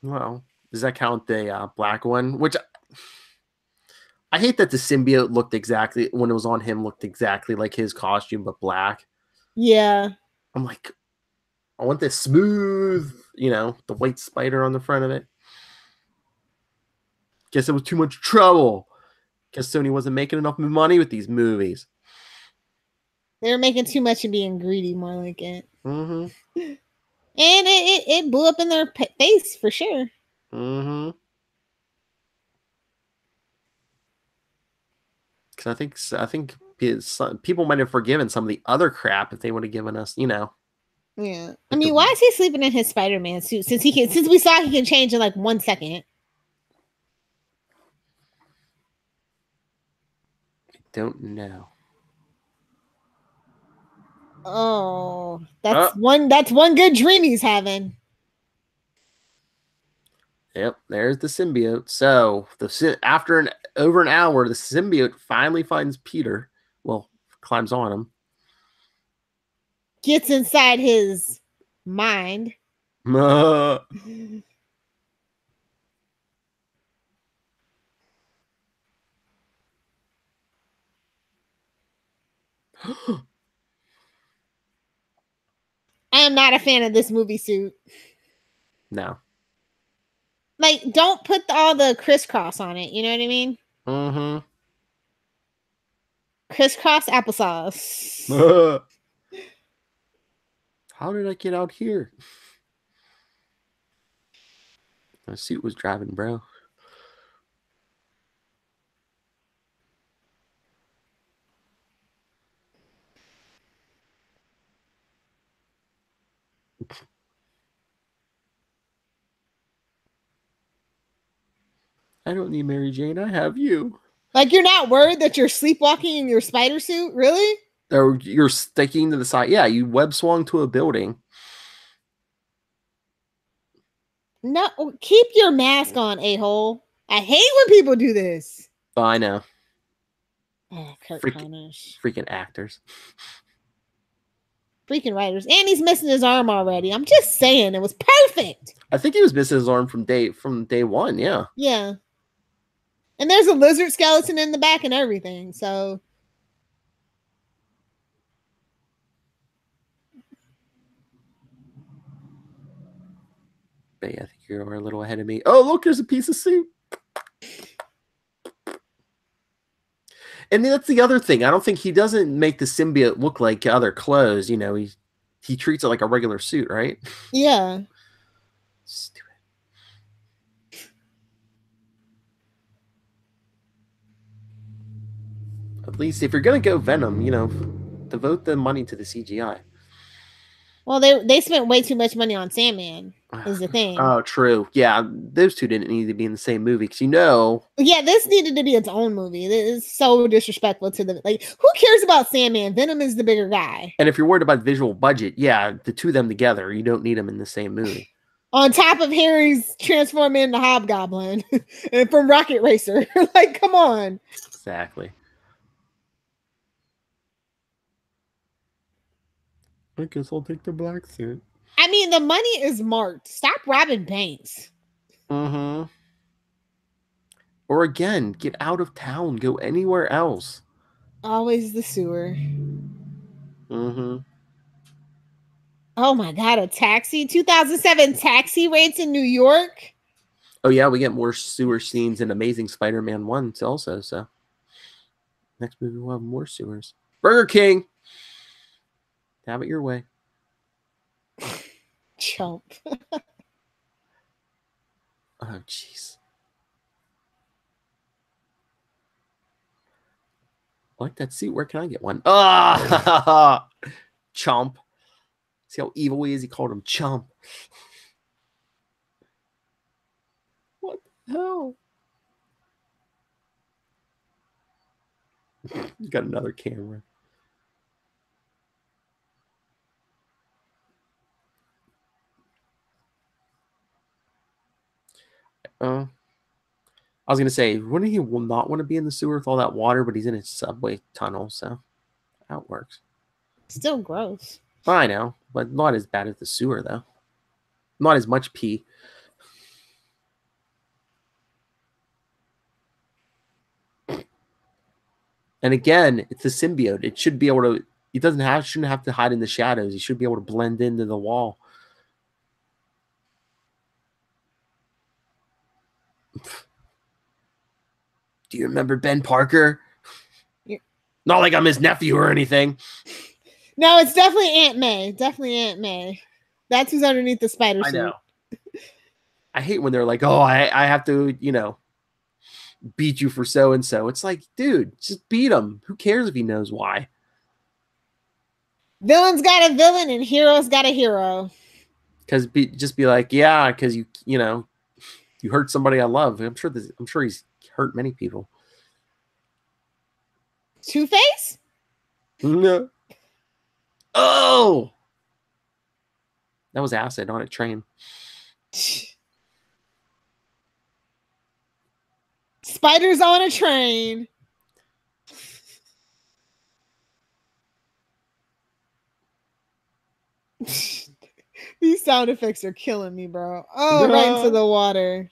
Well, does that count the black one? Which I hate that the symbiote looked exactly like his costume, but black. Yeah. I'm like, I want this smooth, the white spider on the front of it. Guess it was too much trouble. Guess Sony wasn't making enough money with these movies. They're making too much and being greedy, more like it. Mm-hmm. And it blew up in their face for sure. Mm-hmm. Because I think people might have forgiven some of the other crap if they would have given us, Yeah. I mean, why is he sleeping in his Spider-Man suit? Since we saw he can change in like 1 second. I don't know. Oh, that's one good dream he's having. Yep, there's the symbiote. So after over an hour, the symbiote finally finds Peter. Well, climbs on him. Gets inside his mind. I am not a fan of this movie suit. No. Like, don't put all the crisscross on it. You know what I mean? Mm-hmm. Crisscross applesauce. How did I get out here? My suit was driving, bro. I don't need Mary Jane. I have you. Like, you're not worried that you're sleepwalking in your spider suit? Really? Or you're sticking to the side. Yeah, you web swung to a building. No, keep your mask on, a-hole. I hate when people do this. Oh, I know. Oh, freaking actors. Freaking writers. And he's missing his arm already. I'm just saying, it was perfect. I think he was missing his arm from day one, yeah. Yeah. And there's a lizard skeleton in the back and everything, so... But yeah, I think you're a little ahead of me. Oh, look, there's a piece of suit. And that's the other thing. I don't think he doesn't make the symbiote look like other clothes. You know, he treats it like a regular suit, right? Yeah. Stupid. At least if you're gonna go Venom, you know, devote the money to the CGI. Well, they spent way too much money on Sandman, is the thing. Oh, true. Yeah, those two didn't need to be in the same movie because Yeah, this needed to be its own movie. This is so disrespectful to the who cares about Sandman? Venom is the bigger guy. And if you're worried about visual budget, yeah, the two of them together, you don't need them in the same movie. On top of Harry's transforming into Hobgoblin and from Rocket Racer, like, come on. Exactly. I guess I'll take the black suit. I mean, the money is marked. Stop robbing banks. Mm-hmm. Or again, get out of town. Go anywhere else. Always the sewer. Mm-hmm. Oh my God, a Taxi? 2007 Taxi rates in New York? Oh yeah, we get more sewer scenes in Amazing Spider-Man 1 also, so. Next movie we'll have more sewers. Burger King! Have it your way. Chump. Oh, jeez. I like that suit. Where can I get one? Ah! Chump. See how evil he is? He called him Chump. What the hell? You got another camera. I was going to say, wouldn't he not want to be in the sewer with all that water, but he's in a subway tunnel, so that works. Still gross. I know, but not as bad as the sewer, though. Not as much pee. And again, it's a symbiote. It should be able to, shouldn't have to hide in the shadows. He should be able to blend into the wall. Do you remember Ben Parker? Yeah. Not like I'm his nephew or anything. No, it's definitely Aunt May. Definitely Aunt May. That's who's underneath the spider suit. I know. I hate when they're like, oh, I have to, beat you for so-and-so. It's like, dude, just beat him. Who cares if he knows why? Villain's got a villain and hero's got a hero. Because just be like, yeah, because you hurt somebody I love. I'm sure he's hurt many people. Two-Face? No. Oh, that was acid on a train. Spiders on a train. These sound effects are killing me, bro. Oh, No. right into the water.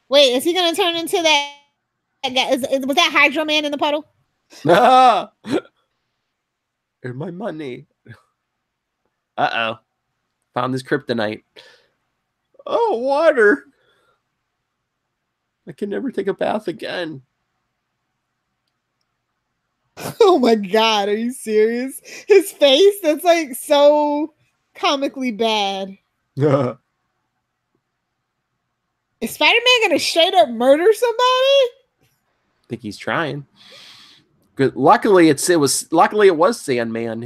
Wait, is he gonna turn into that guy? Was that Hydro Man in the puddle? Ah! Here's my money. Uh-oh. Found this kryptonite. Oh, water. I can never take a bath again. Oh my god, are you serious? His face, that's like so comically bad. I Is Spider-Man gonna straight up murder somebody? think he's trying. Good. Luckily, it was Sandman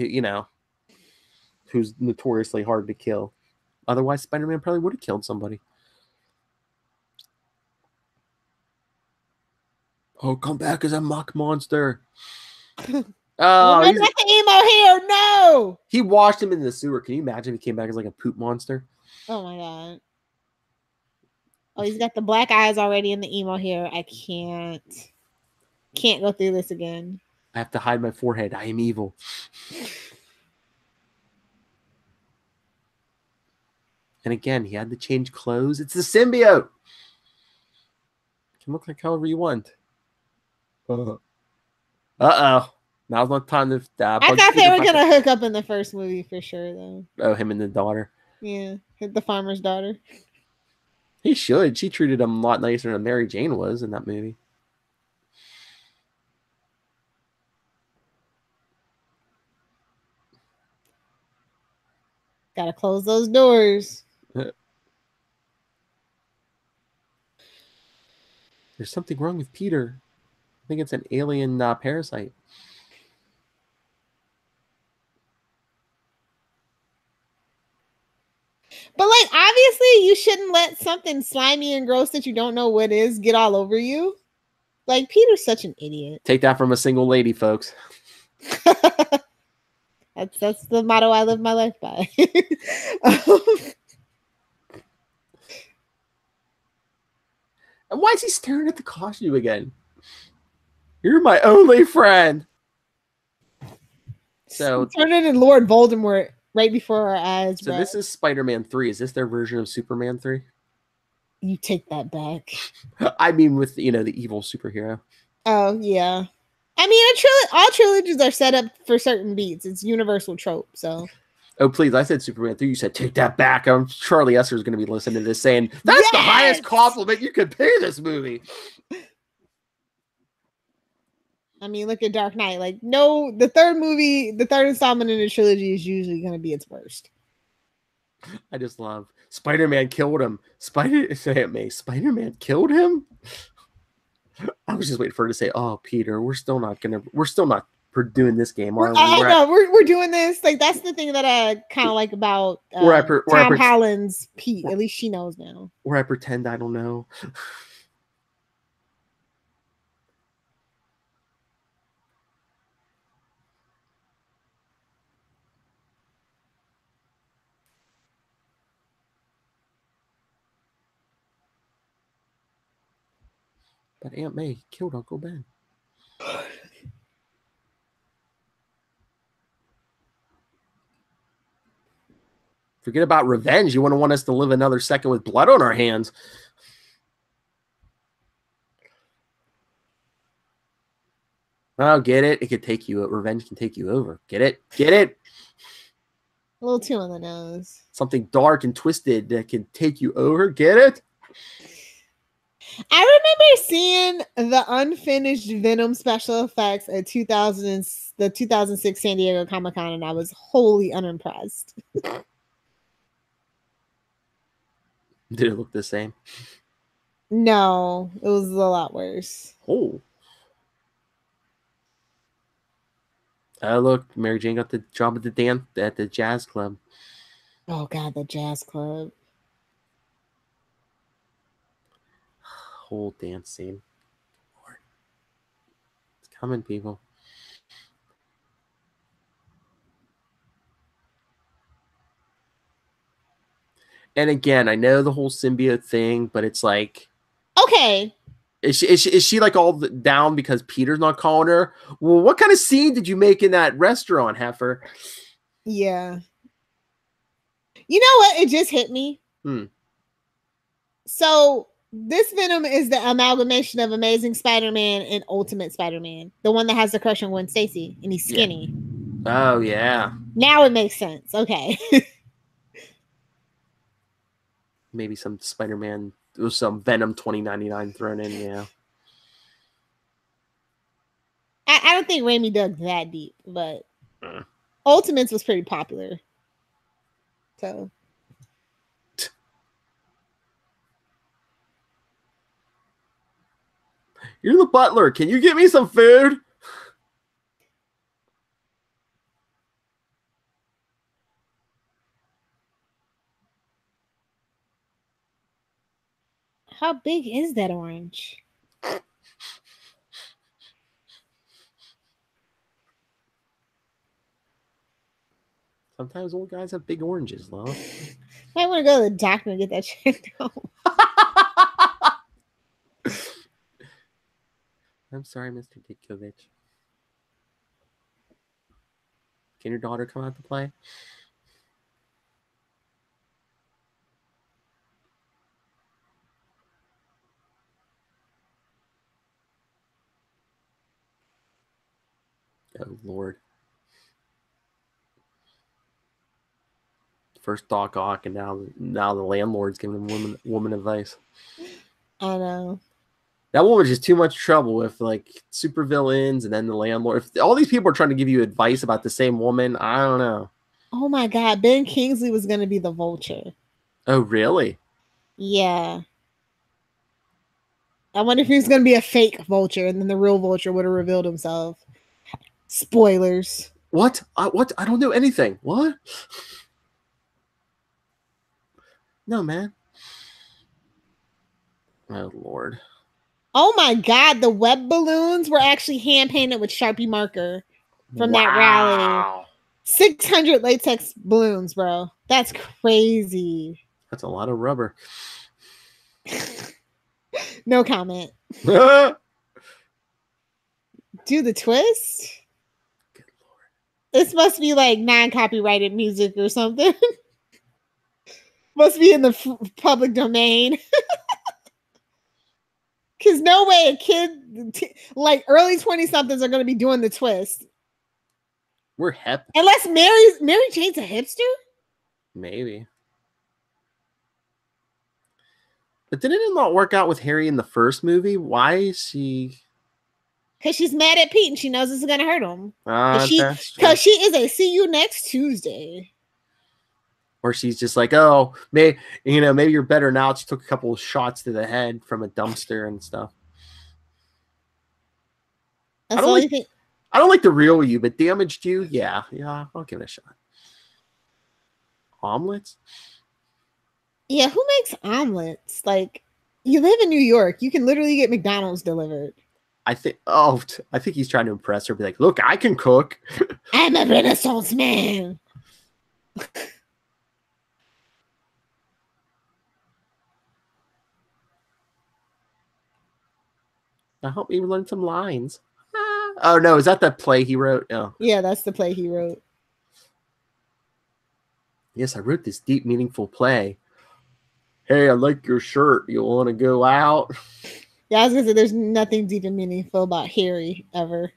who's notoriously hard to kill. Otherwise, Spider-Man probably would have killed somebody. Oh, come back as a muck monster. Oh, not the emo here, no! He washed him in the sewer. Can you imagine if he came back as like a poop monster? Oh my god. Oh, he's got the black eyes already in the emo hair. I can't go through this again. I have to hide my forehead. I am evil. And again, he had to change clothes. It's the symbiote. You can look like however you want. Uh-oh. Now's not time to... I thought they were going to hook up in the first movie for sure, though. Oh, him and the daughter. Yeah, the farmer's daughter. He should. She treated him a lot nicer than Mary Jane was in that movie. Gotta close those doors. There's something wrong with Peter. I think it's an alien parasite. But like, obviously, you shouldn't let something slimy and gross that you don't know what is get all over you. Like, Peter's such an idiot. Take that from a single lady, folks. That's the motto I live my life by. And why is he staring at the costume again? You're my only friend. So turn it in Lord Voldemort right before our eyes. So this is Spider-Man 3. Is this their version of Superman 3? You take that back. I mean, with the evil superhero. Oh yeah. I mean, all trilogies are set up for certain beats. It's universal trope. So. Oh please! I said Superman 3. You said take that back. Charlie Esser is going to be listening to this, saying that's the highest compliment you could pay this movie. I mean, look at Dark Knight. Like, no, the third installment in the trilogy is usually going to be its worst. I just love Spider-Man killed him. Spider-Man killed him. I was just waiting for her to say, "Oh, Peter, we're still not doing this game, are we?" I know we're doing this. Like, that's the thing that I kind of like about Tom Holland's Pete. At least she knows now. Where I pretend I don't know. But Aunt May killed Uncle Ben. Forget about revenge. You wouldn't want us to live another second with blood on our hands. Oh, get it? It could take you. Revenge can take you over. Get it? Get it? A little too on the nose. Something dark and twisted that can take you over. Get it? I remember seeing the unfinished Venom special effects at the 2006 San Diego Comic-Con, and I was wholly unimpressed. Did it look the same? No, it was a lot worse. Oh. Look, Mary Jane got the job at the jazz club. Oh God, the jazz club. Whole dance scene. Lord. It's coming, people. And again, I know the whole symbiote thing, but it's like, okay. Is she like all down because Peter's not calling her? Well, what kind of scene did you make in that restaurant, Heifer? Yeah. You know what? It just hit me. So this Venom is the amalgamation of Amazing Spider-Man and Ultimate Spider-Man. The one that has the crush on Gwen Stacy, and he's skinny. Yeah. Oh, yeah. Now it makes sense. Okay. Maybe some Spider-Man, some Venom 2099 thrown in, yeah. I don't think Raimi dug that deep, but Ultimates was pretty popular. So. You're the butler. Can you get me some food? How big is that orange? Sometimes old guys have big oranges, love. I want to go to the doctor and get that checked out. I'm sorry, Mr. Ditkovich. Can your daughter come out to play? Oh, Lord. First Doc Ock, and now the landlord's giving him woman advice. I know. That woman's just too much trouble with like super villains, and then the landlord. If all these people are trying to give you advice about the same woman, I don't know. Oh my God, Ben Kingsley was going to be the Vulture. Oh, really? Yeah. I wonder if he was going to be a fake Vulture, and then the real Vulture would have revealed himself. Spoilers. What? What? I don't know anything. What? No, man. Oh, Lord. Oh my God, the web balloons were actually hand painted with Sharpie marker from that rally. 600 latex balloons, bro. That's crazy. That's a lot of rubber. No comment. Good Do the twist? Lord. This must be like non-copyrighted music or something. Must be in the public domain. Because no way a kid, like early 20-somethings are going to be doing the twist. We're hip. Unless Mary Jane's a hipster? Maybe. But didn't it not work out with Harry in the first movie? Why is she... Because she's mad at Pete and she knows this is going to hurt him. Because she is a see you next Tuesday. Or she's just like, oh, maybe you're better now. She took a couple of shots to the head from a dumpster and stuff. That's all you think. I don't like the real you, but damaged you, yeah, I'll give it a shot. Omelets? Yeah, who makes omelets? Like, you live in New York. You can literally get McDonald's delivered. I think he's trying to impress her. Be like, look, I can cook. I'm a Renaissance man. Now help me learn some lines. Oh no, is that the play he wrote? Oh. Yeah, that's the play he wrote. Yes, I wrote this deep, meaningful play. Hey, I like your shirt. You want to go out? Yeah, I was gonna say there's nothing deep and meaningful about Harry ever.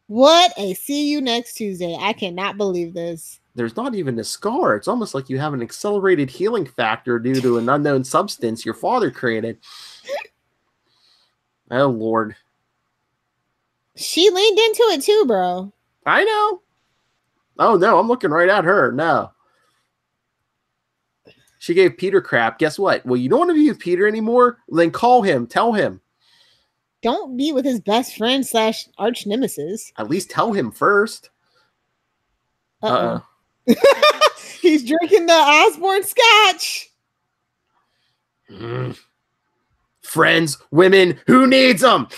What a see you next Tuesday. I cannot believe this. There's not even a scar. It's almost like you have an accelerated healing factor due to an unknown substance your father created. Oh, Lord. She leaned into it too, bro. I know. Oh, no, I'm looking right at her. No. She gave Peter crap. Guess what? Well, you don't want to be with Peter anymore? Then call him. Tell him. Don't be with his best friend / arch nemesis. At least tell him first. Uh-oh. He's drinking the Osborne scotch. Friends, women, who needs them?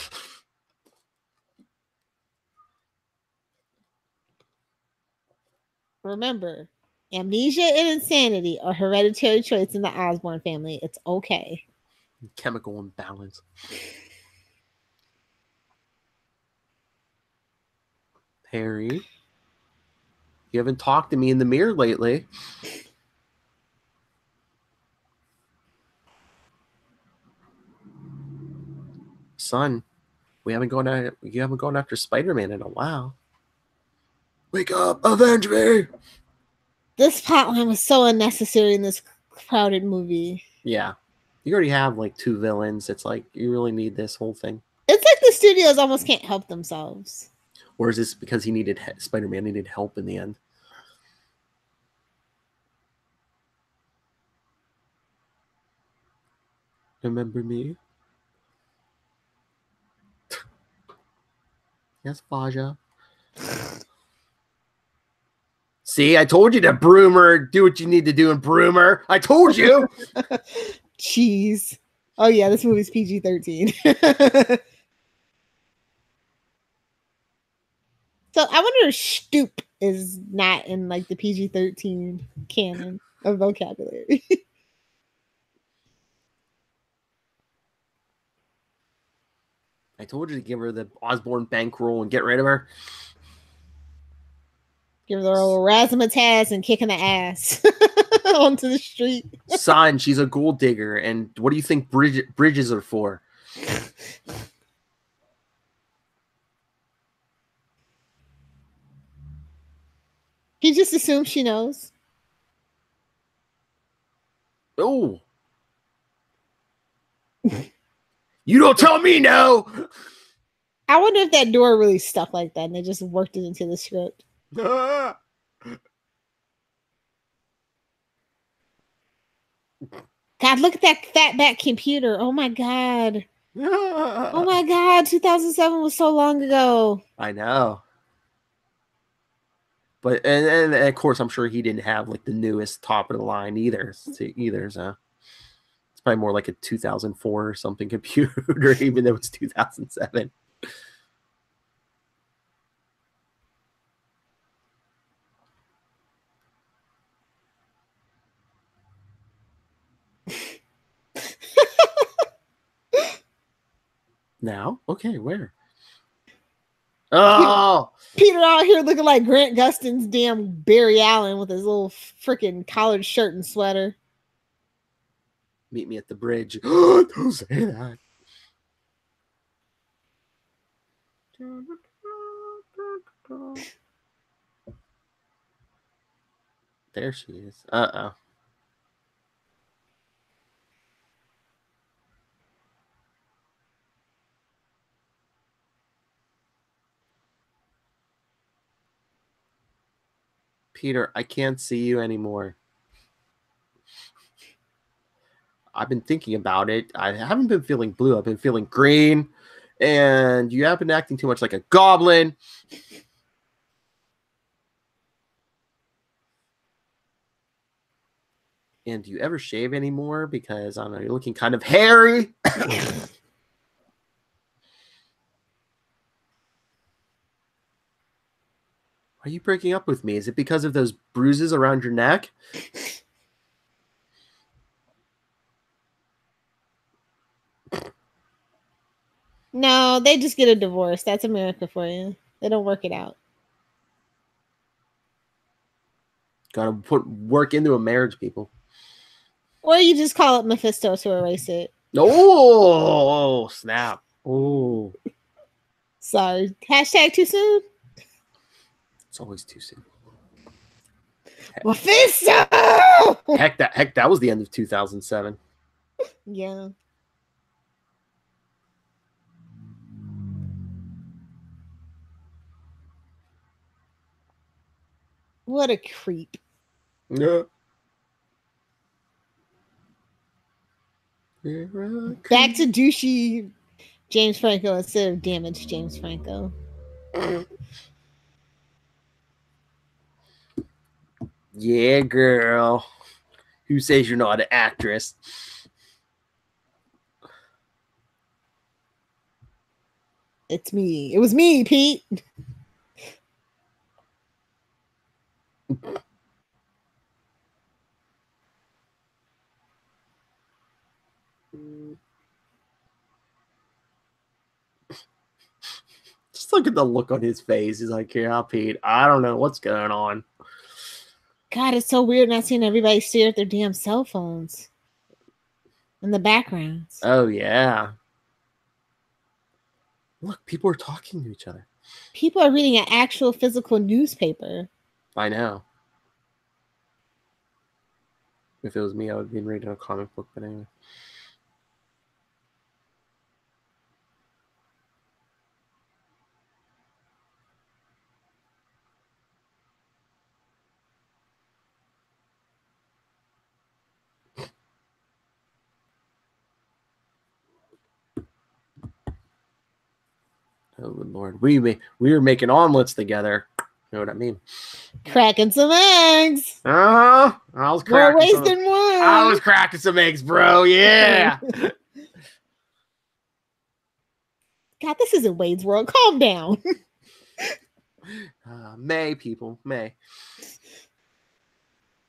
Remember, amnesia and insanity are hereditary traits in the Osborne family. It's okay. Chemical imbalance. Harry, you haven't talked to me in the mirror lately. Son, you haven't gone after Spider-Man in a while. Wake up, avenge me! This plotline was so unnecessary in this crowded movie. Yeah. You already have like 2 villains. It's like you really need this whole thing. It's like the studios almost can't help themselves. Or is this because Spider-Man needed help in the end? Remember me? Yes, Faja. See, I told you to Broomer. Do what you need to do in Broomer. I told you. Jeez. Oh, yeah, this movie's PG-13. So I wonder if stoop is not in like the PG-13 canon of vocabulary. I told you to give her the Osborne bankroll and get rid of her. Give her a little razzmatazz and kicking the ass onto the street. Son, she's a gold digger. And what do you think bridges are for? He just assumes she knows. Oh. You don't tell me no. I wonder if that door really stuck like that and they just worked it into the script. God, look at that fatback computer. Oh my God. Oh my God. 2007 was so long ago. I know. But and of course, I'm sure he didn't have like the newest top of the line either. So it's probably more like a 2004 or something computer, even though it's 2007. Now, okay, where? Oh, Peter out here looking like Grant Gustin's damn Barry Allen with his little freaking collared shirt and sweater. Meet me at the bridge. Don't say that. There she is. Uh-oh. Peter, I can't see you anymore. I've been thinking about it. I haven't been feeling blue. I've been feeling green. And you have been acting too much like a goblin. And do you ever shave anymore? Because, I don't know, you're looking kind of hairy. Are you breaking up with me? Is it because of those bruises around your neck? No, they just get a divorce. That's America for you. They don't work it out. Gotta put work into a marriage, people. Or you just call it Mephisto to erase it. Oh, snap. Oh. Sorry. Hashtag too soon? It's always too soon. Mephisto! Heck, that was the end of 2007. Yeah. What a creep. Yeah. Back to douchey James Franco instead of damaged James Franco. Yeah, girl. Who says you're not an actress? It's me. It was me, Pete. Just look at the look on his face. He's like, yeah, Pete, I don't know what's going on. God, it's so weird not seeing everybody stare at their damn cell phones in the backgrounds. Oh, yeah. Look, people are talking to each other. People are reading an actual physical newspaper. I know. If it was me, I would be reading a comic book, but anyway. Oh, Lord. We were making omelets together. You know what I mean? Cracking some eggs. I was More cracking ways some. than one. I was cracking some eggs, bro. Yeah. God, this isn't Wade's World. Calm down. May, people. May.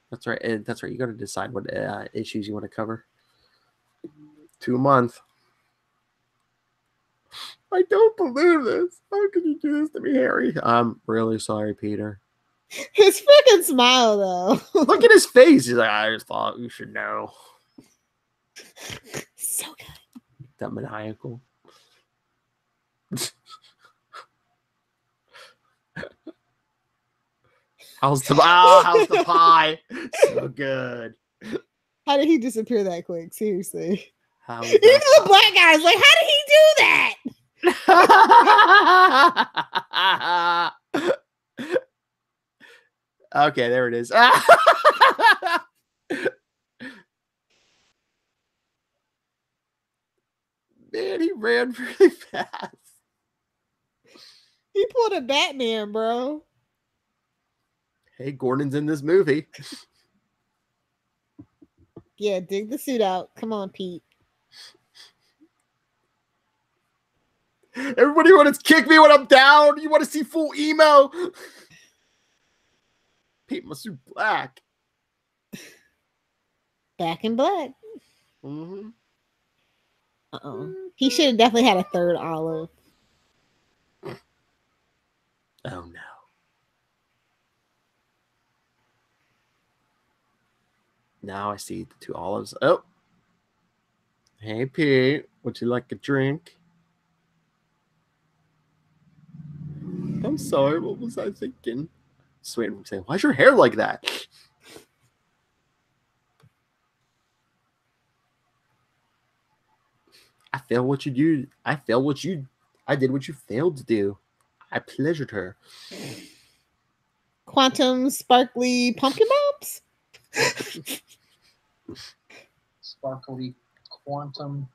That's right. That's right. You got to decide what issues you want to cover. 2 months. I don't believe this. How can you do this to me, Harry? I'm really sorry, Peter. His freaking smile, though. Look at his face. He's like, I just thought you should know. So good. That maniacal. How's the pie? So good. How did he disappear that quick? Seriously. How's Even the black guy's like, how did he do that? Okay, there it is. Man, he ran really fast. He pulled a Batman, bro. Hey, Gordon's in this movie. Yeah, dig the suit out. Come on, Pete. Everybody want to kick me when I'm down? You want to see full emo? Paint my suit black. Back in black. Mm-hmm. Uh-oh. He should have definitely had a third olive. Oh, no. Now I see the 2 olives. Oh. Hey, Pete. Would you like a drink? I'm sorry. What was I thinking? Just waiting for him to say, why's your hair like that? I failed what you do. I did what you failed to do. I pleasured her. Quantum sparkly pumpkin bombs? Sparkly quantum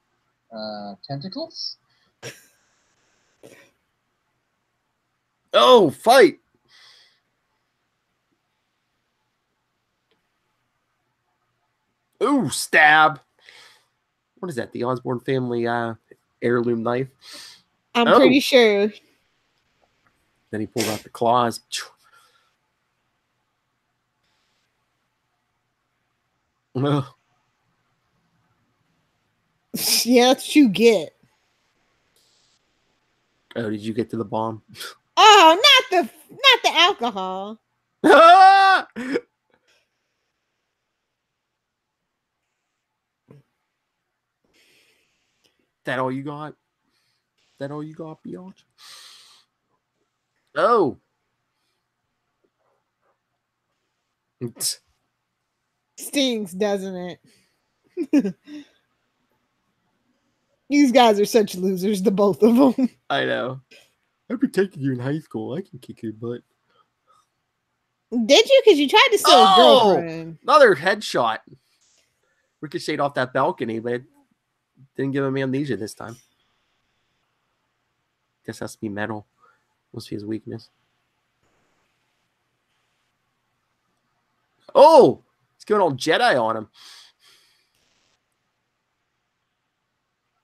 tentacles? Oh, fight! Ooh, stab! What is that? The Osborne family heirloom knife? I'm pretty sure. Then he pulled out the claws. Ugh. Yeah, that's what you get. Oh, did you get to the bomb? Oh, not the alcohol. Ah! That all you got? That all you got, Biatch? Oh. Stings, doesn't it? These guys are such losers, the both of them. I know. I protected you in high school. I can kick your butt. Did you? Because you tried to steal his girlfriend. Another headshot. Ricocheted off that balcony, but it didn't give him amnesia this time. Guess has to be metal. Must be his weakness. Oh! He's going all Jedi on him.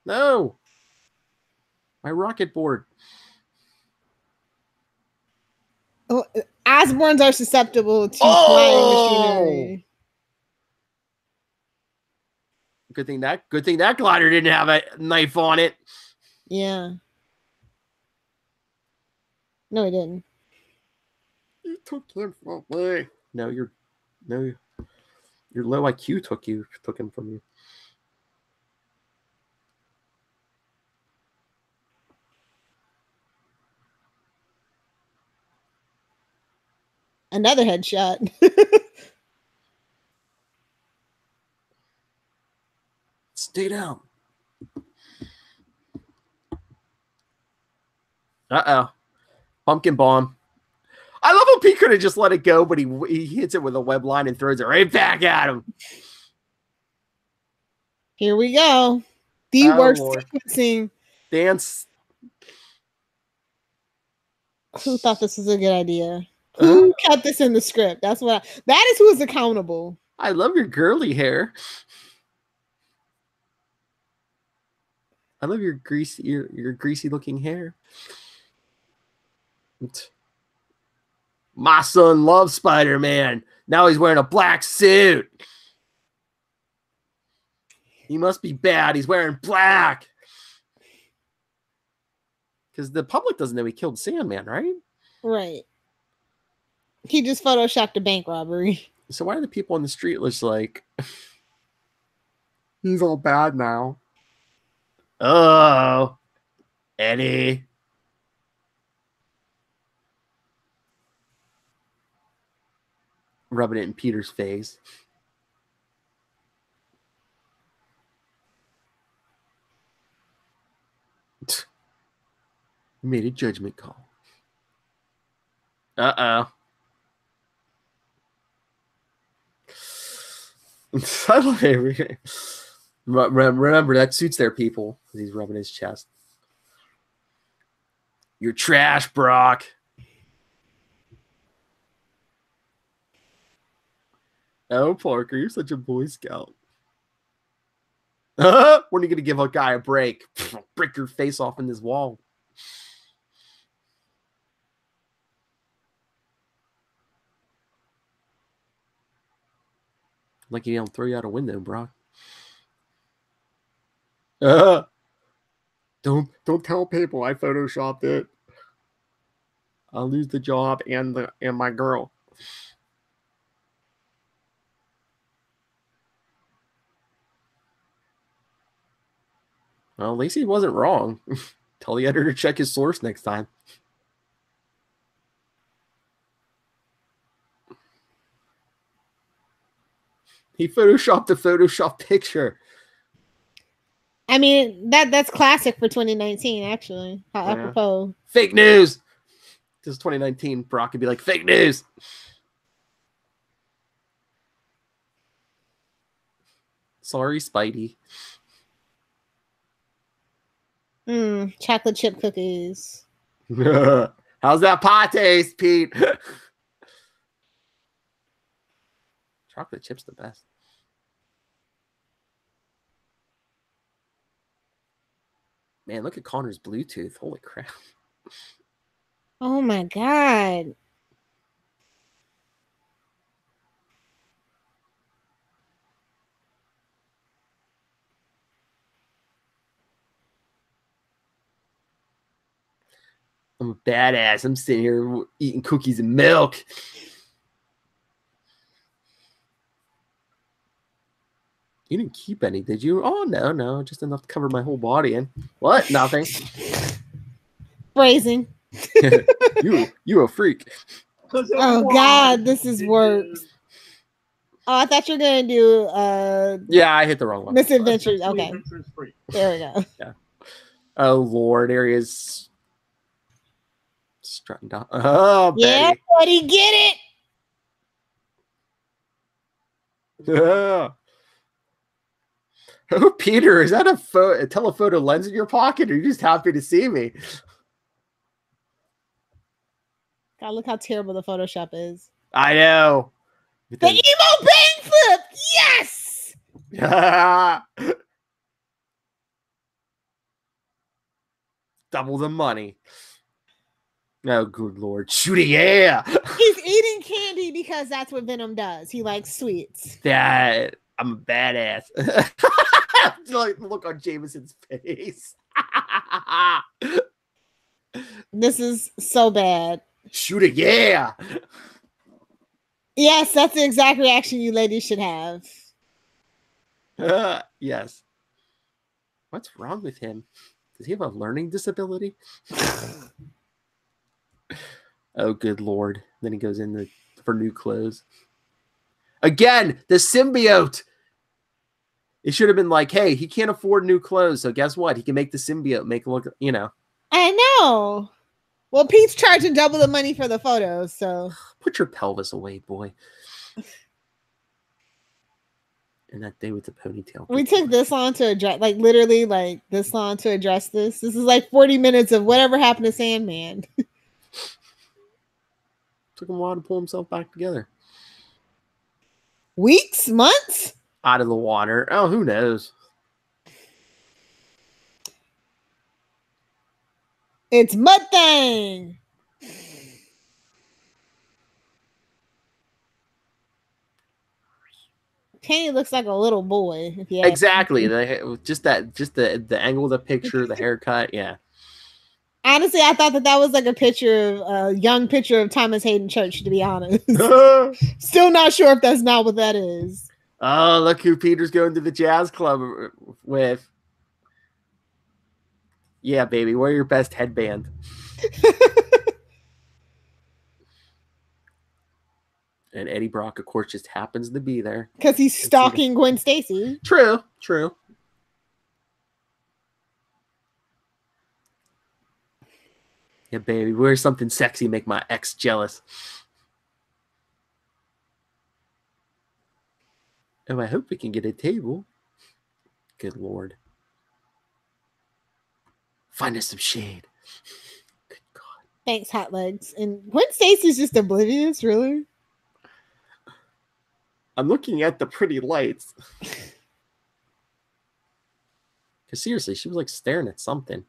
No! My rocket board. Oh, Osborns are susceptible to flying machinery. Good thing that glider didn't have a knife on it. Yeah. No, it didn't. You took him from me. No, your low IQ took him from you. Another headshot. Stay down. Uh-oh. Pumpkin bomb. I love how Pete could have just let it go, but he hits it with a web line and throws it right back at him. Here we go. The worst Lord. sequencing. Dance. Who thought this was a good idea? Who kept this in the script? That is who is accountable. I love your girly hair. I love your greasy looking hair. My son loves Spider-Man. Now he's wearing a black suit. He must be bad. He's wearing black. Because the public doesn't know he killed Sandman, right? Right. He just photoshopped a bank robbery. So why are the people on the street just like, he's all bad now? Oh, Eddie. Rubbing it in Peter's face. He made a judgment call. Uh-oh. I love everything. Remember, that suits their people. He's rubbing his chest. You're trash, Brock. Oh, Parker, you're such a Boy Scout. When are you going to give a guy a break? Break your face off in this wall. Like he don't throw you out a window, Brock. Don't tell people I photoshopped it. I'll lose the job and my girl. Well, at least he wasn't wrong. Tell the editor to check his source next time. He photoshopped a Photoshop picture. I mean, that's classic for 2019, actually. How apropos. Fake news. This is 2019. Brock could be like, fake news. Sorry, Spidey. Chocolate chip cookies. How's that pie taste, Pete? Chocolate chip's the best. Man, look at Connor's Bluetooth. Holy crap. Oh my God. I'm a badass. I'm sitting here eating cookies and milk. You didn't keep any, did you? Oh, no. Just enough to cover my whole body in. What? Nothing. Phrasing. You a freak. Oh, God. This is worse. Oh, I thought you were going to do... yeah, I hit the wrong one. Misadventures. Okay. There we go. Yeah. Oh, Lord. There he is. Strutting down. Oh, yeah, Betty. buddy. Get it. Oh, Peter, is that a telephoto lens in your pocket, or are you just happy to see me? God, look how terrible the Photoshop is. I know. The emo bang flip! Yes! Double the money. Oh, good Lord. Shoot it, yeah! He's eating candy because that's what Venom does. He likes sweets. That I'm a badass. Like, look on Jameson's face. This is so bad. Shoot it, yeah! Yes, that's the exact reaction you ladies should have. Yes. What's wrong with him? Does he have a learning disability? Oh, good Lord. Then he goes in for new clothes. Again, the symbiote. It should have been like, hey, he can't afford new clothes. So guess what? He can make the symbiote make it look, you know. I know. Well, Pete's charging double the money for the photos, so. Put your pelvis away, boy. And that day with the ponytail. We took this long to address, like literally like this long to address this. This is like 40 minutes of whatever happened to Sandman. Took him a while to pull himself back together. Weeks? Months? Out of the water. Oh, who knows? It's Mud Thing. Kenny looks like a little boy. If you ask Exactly. me. Just the angle of the picture, the haircut. Yeah. Honestly, I thought that was like a young picture of Thomas Hayden Church, to be honest. Still not sure if that's not what that is. Oh, look who Peter's going to the jazz club with. Yeah, baby. Wear your best headband. And Eddie Brock, of course, just happens to be there. Because he's stalking Gwen Stacy. True. Yeah, baby. Wear something sexy, make my ex jealous. Oh, I hope we can get a table. Good Lord. Find us some shade. Good God. Thanks, Hot Legs. And Gwen Stacy's just oblivious, really? I'm looking at the pretty lights. Because seriously, she was like staring at something.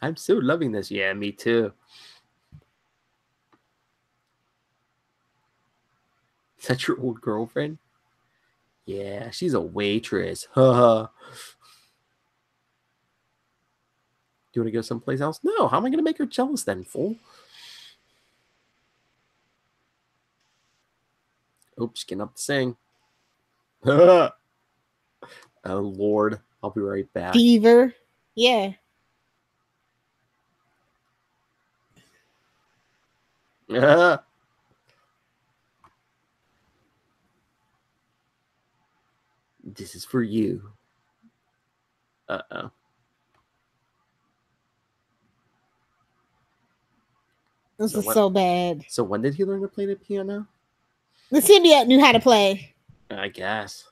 I'm so loving this. Yeah, me too. Is that your old girlfriend? Yeah, she's a waitress. Haha. Do you want to go someplace else? No. How am I going to make her jealous then, fool? Oops, getting up to sing. Oh, Lord. I'll be right back. Beaver. Yeah. This is for you. Uh-oh. This is so bad. So when did he learn to play the piano? The symbiote knew how to play. I guess.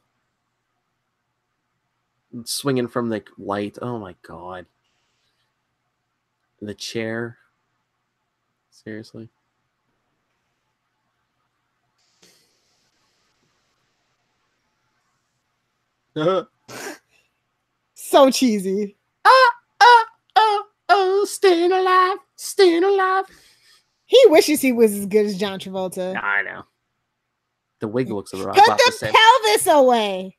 Swinging from the light. Oh my God. The chair. Seriously. So cheesy. Staying alive, staying alive. He wishes he was as good as John Travolta. I know. The wig looks about Put the the same. pelvis away.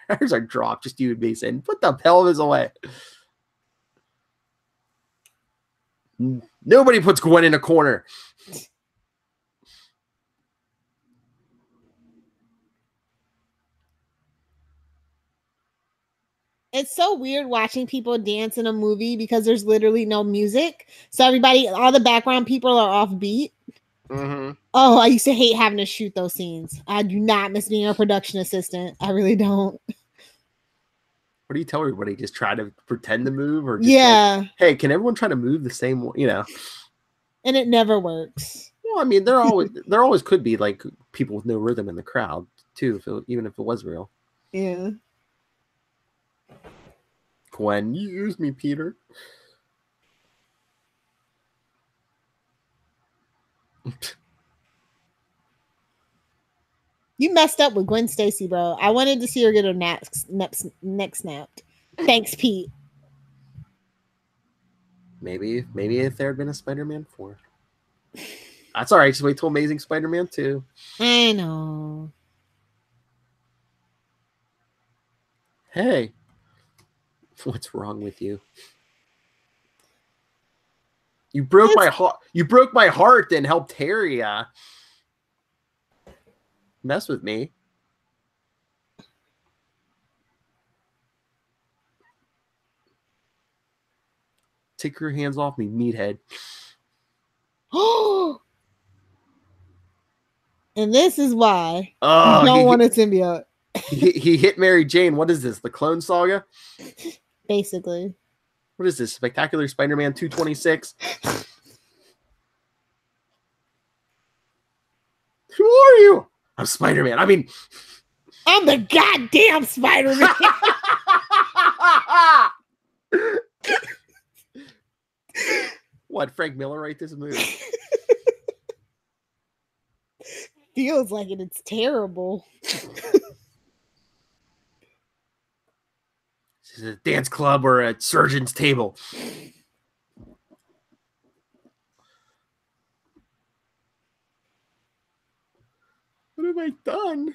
There's our drop, just you and me saying, put the pelvis away. Nobody puts Gwen in a corner. It's so weird watching people dance in a movie because there's literally no music. So all the background people are off beat. Mm-hmm. Oh, I used to hate having to shoot those scenes. I do not miss being a production assistant. I really don't. What do you tell everybody? Just try to pretend to move, or just Yeah, hey, can everyone try to move the same way? and it never works. Well, I mean, there always could be like people with no rhythm in the crowd too, even if it was real. Yeah. Gwen, you use me, Peter. You messed up with Gwen Stacy, bro. I wanted to see her get her neck snapped. Thanks, Pete. Maybe if there had been a Spider-Man 4. That's all right. Just wait till Amazing Spider-Man 2. I know. Hey, what's wrong with you? You broke my heart. You broke my heart and helped Harry mess with me. Take your hands off me, meathead. And this is why Oh, you don't want a symbiote. he hit Mary Jane. What is this? The Clone Saga? Basically. What is this? Spectacular Spider-Man 226? Who are you? I'm Spider-Man. I mean, I'm the goddamn Spider-Man. What, Frank Miller write this movie? Feels like it. It's terrible. This is a dance club or a surgeon's table. What have I done? I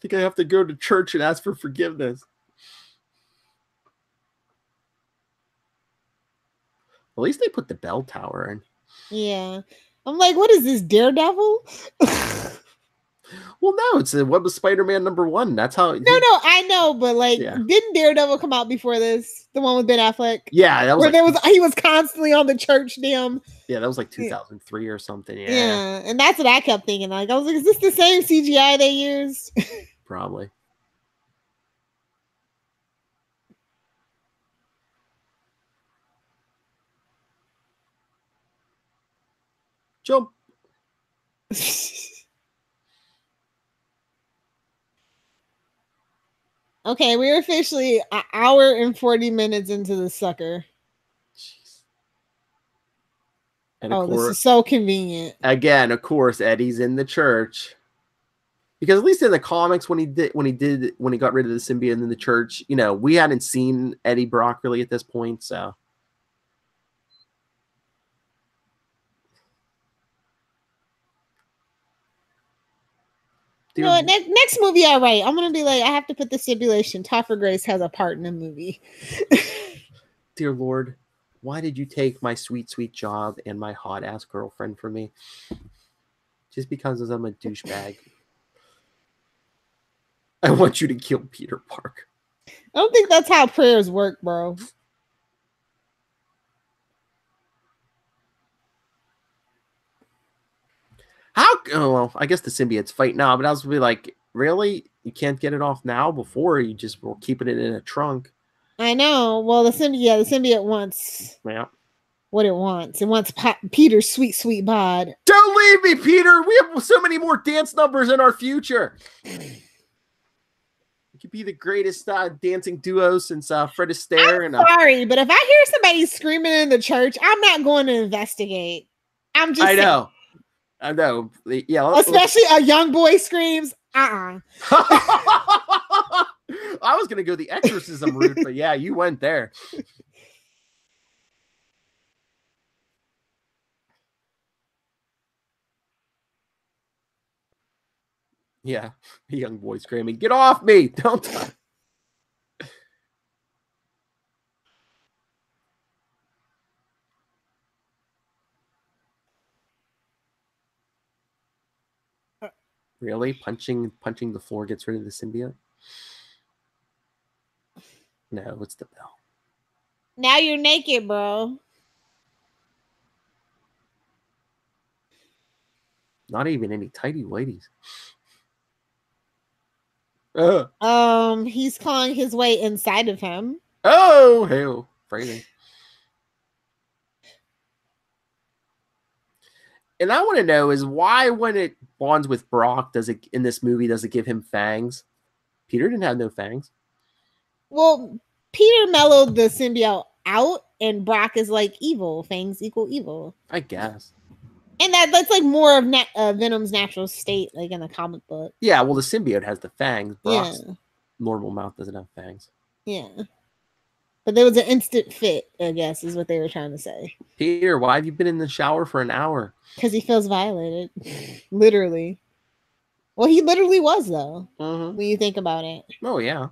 think I have to go to church and ask for forgiveness. At least they put the bell tower in. Yeah. I'm like, what is this, Daredevil? Well, no, it's a Web of Spider-Man #1. That's how. No, I know, but like, didn't Daredevil come out before this? The one with Ben Affleck? Yeah, that was. Where he was constantly on the church damn. Yeah, that was like 2003 or something. Yeah. Yeah, and that's what I kept thinking. Like, I was like, is this the same CGI they used? Probably. Jump. Okay, we're officially an hour and 40 minutes into the sucker. Jeez. And this is so convenient. Again, of course, Eddie's in the church. Because at least in the comics, when he got rid of the symbiote in the church, we hadn't seen Eddie Brock really at this point, so. You know what? Next movie I write, I'm gonna be like, I have to put the stipulation: Topher Grace has a part in the movie. Dear Lord, why did you take my sweet, sweet job and my hot ass girlfriend from me? Just because I'm a douchebag. I want you to kill Peter Parker. I don't think that's how prayers work, bro. Well, I guess the symbiotes fight now, but I was be like, really? You can't get it off now before you just were keeping it in a trunk. I know. Well, the symbiote wants what it wants. It wants Peter's sweet, sweet bod. Don't leave me, Peter. We have so many more dance numbers in our future. We could be the greatest dancing duo since Fred Astaire. Sorry, but if I hear somebody screaming in the church, I'm not going to investigate. I'm just. I know. Yeah. Especially a young boy screams. I was going to go the exorcism route, but yeah, you went there. Yeah. A young boy screaming, "Get off me. Don't touch." Really? Punching the floor gets rid of the symbiote? No, it's the bell. Now you're naked, bro. Not even any tighty whities. He's clawing his way inside of him. Oh, hell, phrasing. And I want to know is why when it bonds with Brock, does it give him fangs? Peter didn't have no fangs. Well, Peter mellowed the symbiote out, and Brock is like evil. Fangs equal evil. I guess. And that's like more of Venom's natural state, like in the comic book. Yeah, well, the symbiote has the fangs. Brock's Yeah. normal mouth doesn't have fangs. Yeah. But there was an instant fit, I guess, is what they were trying to say. Peter, why have you been in the shower for an hour? Because he feels violated. Literally. Well, he literally was, though, when you think about it. Oh, yeah.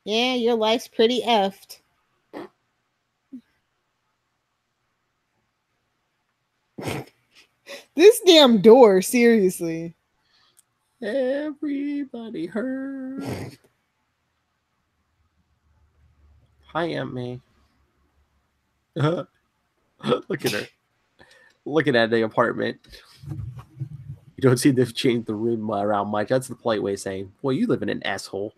Yeah, your life's pretty effed. This damn door, seriously. Everybody hurt. Hi, Aunt May. Look at her. Looking at the apartment. You don't seem to have changed the room around much. That's the polite way of saying, well, you live in an asshole.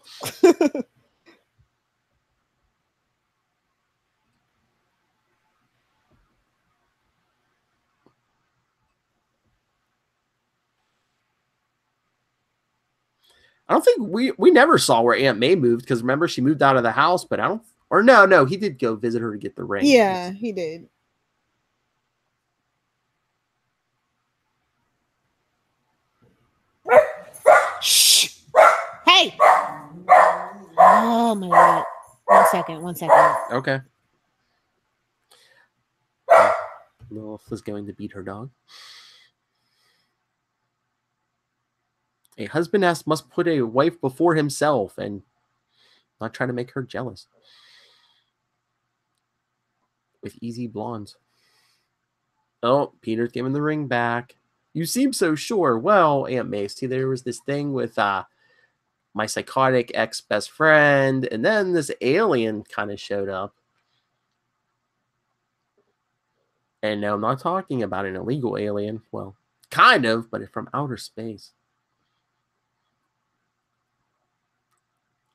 I don't think we never saw where Aunt May moved because remember she moved out of the house, but I don't. Or no, he did go visit her to get the ring. Yeah, he did. Shh! Hey! Oh my god! 1 second. Okay. Lilith was going to beat her dog. A husband must put a wife before himself and not try to make her jealous. With easy blondes. Oh, Peter's giving the ring back. You seem so sure. Well, Aunt May, see, there was this thing with my psychotic ex-best friend, and then this alien kind of showed up. And no, I'm not talking about an illegal alien. Well, kind of, but from outer space.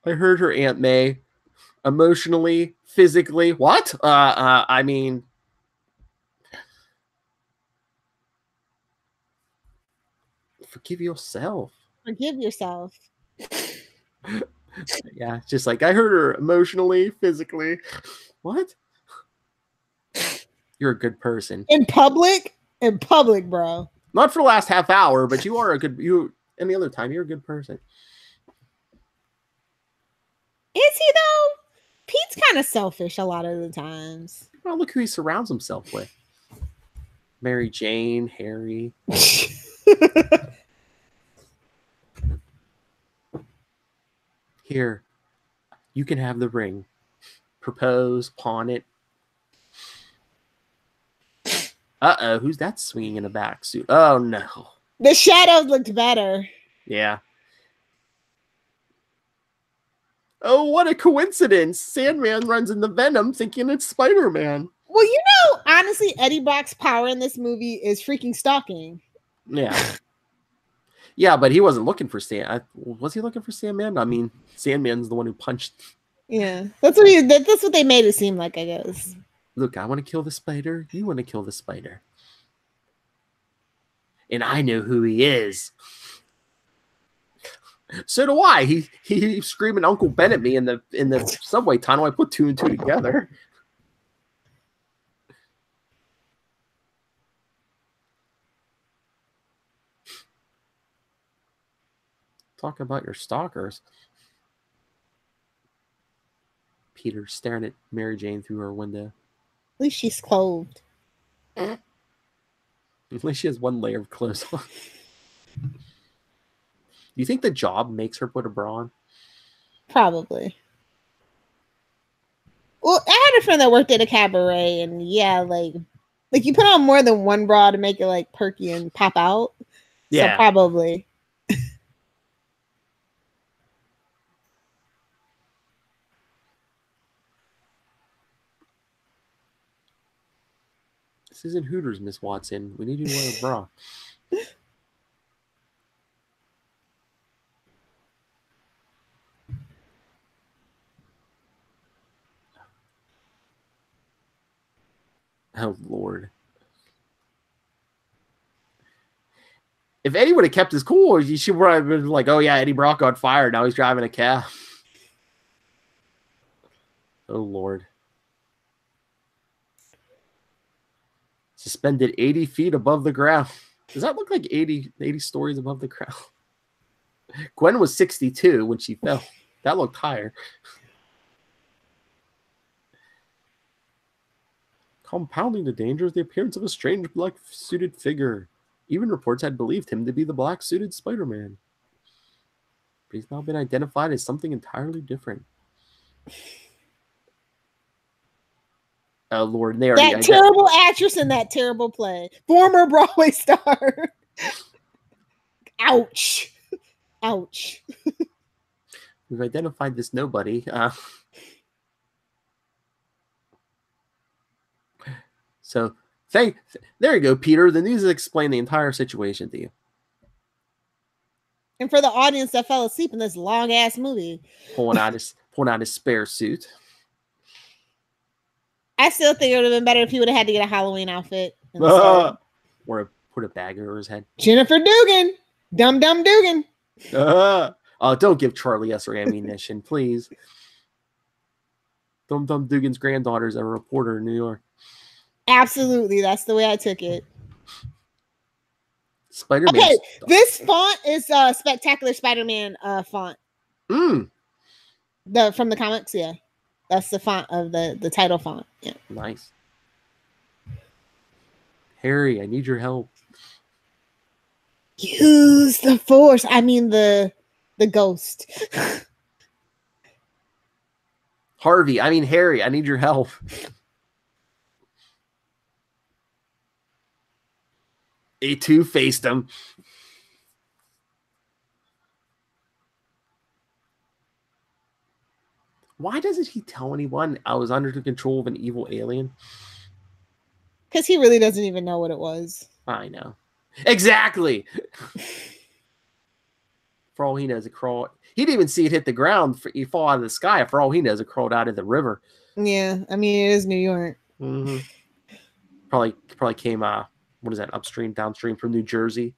I heard her, Aunt May. Emotionally, physically. What? I mean... Forgive yourself. Forgive yourself. Yeah, just like I heard her emotionally, physically. What? You're a good person. In public? In public, bro. Not for the last half hour, but you are a good... Any other time, you're a good person. Is he, though? Pete's kind of selfish a lot of the times. Well, look who he surrounds himself with. Mary Jane, Harry. Here, you can have the ring. Propose, pawn it. Uh-oh, who's that swinging in a back suit? Oh, no. The shadows looked better. Yeah. Oh, what a coincidence. Sandman runs into Venom thinking it's Spider-Man. Well, honestly, Eddie Brock's power in this movie is freaking stalking. Yeah. Yeah, but he wasn't looking for was he looking for Sandman? I mean, Sandman's the one who punched. Yeah, that's what they made it seem like, I guess. Look, I want to kill the spider. You want to kill the spider. And I know who he is. So do I. He screaming Uncle Ben at me in the subway tunnel. I put 2 and 2 together. Talk about your stalkers. Peter staring at Mary Jane through her window. At least she's clothed. At least she has one layer of clothes on. Do you think the job makes her put a bra on? Probably. Well, I had a friend that worked at a cabaret, and yeah, like you put on more than one bra to make it like perky and pop out. Yeah. So probably. This isn't Hooters, Miss Watson. We need you to wear a bra. Oh, Lord. If Eddie would have kept his cool, he should have been like, oh, yeah, Eddie Brock got fired. Now he's driving a cab. Oh, Lord. Suspended 80 feet above the ground. Does that look like 80 stories above the ground? Gwen was 62 when she fell. That looked higher. Compounding the danger is the appearance of a strange black-suited figure. Even reports had believed him to be the black-suited Spider-Man. But he's now been identified as something entirely different. Oh, Lord. That terrible actress in that terrible play. Former Broadway star. Ouch. Ouch. We've identified this nobody. So, there you go, Peter. The news has explained the entire situation to you. And for the audience that fell asleep in this long-ass movie. Pulling out his spare suit. I still think it would have been better if he would have had to get a Halloween outfit. Or put a bag over his head. Jennifer Dugan. Dum Dugan. Oh, don't give Charlie Esser ammunition, please. Dum Dugan's granddaughter is a reporter in New York. Absolutely. That's the way I took it. Spider-Man. Okay, this font is Spectacular Spider-Man font. From the comics, yeah. That's the font of the title font. Yeah. Nice. Harry, I need your help. Use the force. I mean the ghost. Harry, I need your help. A2 faced him. Why doesn't he tell anyone I was under the control of an evil alien? Because he really doesn't even know what it was. I know. Exactly. For all he knows, it crawled. He didn't even see it hit the ground. He fall out of the sky. For all he knows, it crawled out of the river. Yeah, it is New York. Mm-hmm. Probably came. What is that? Upstream, downstream from New Jersey.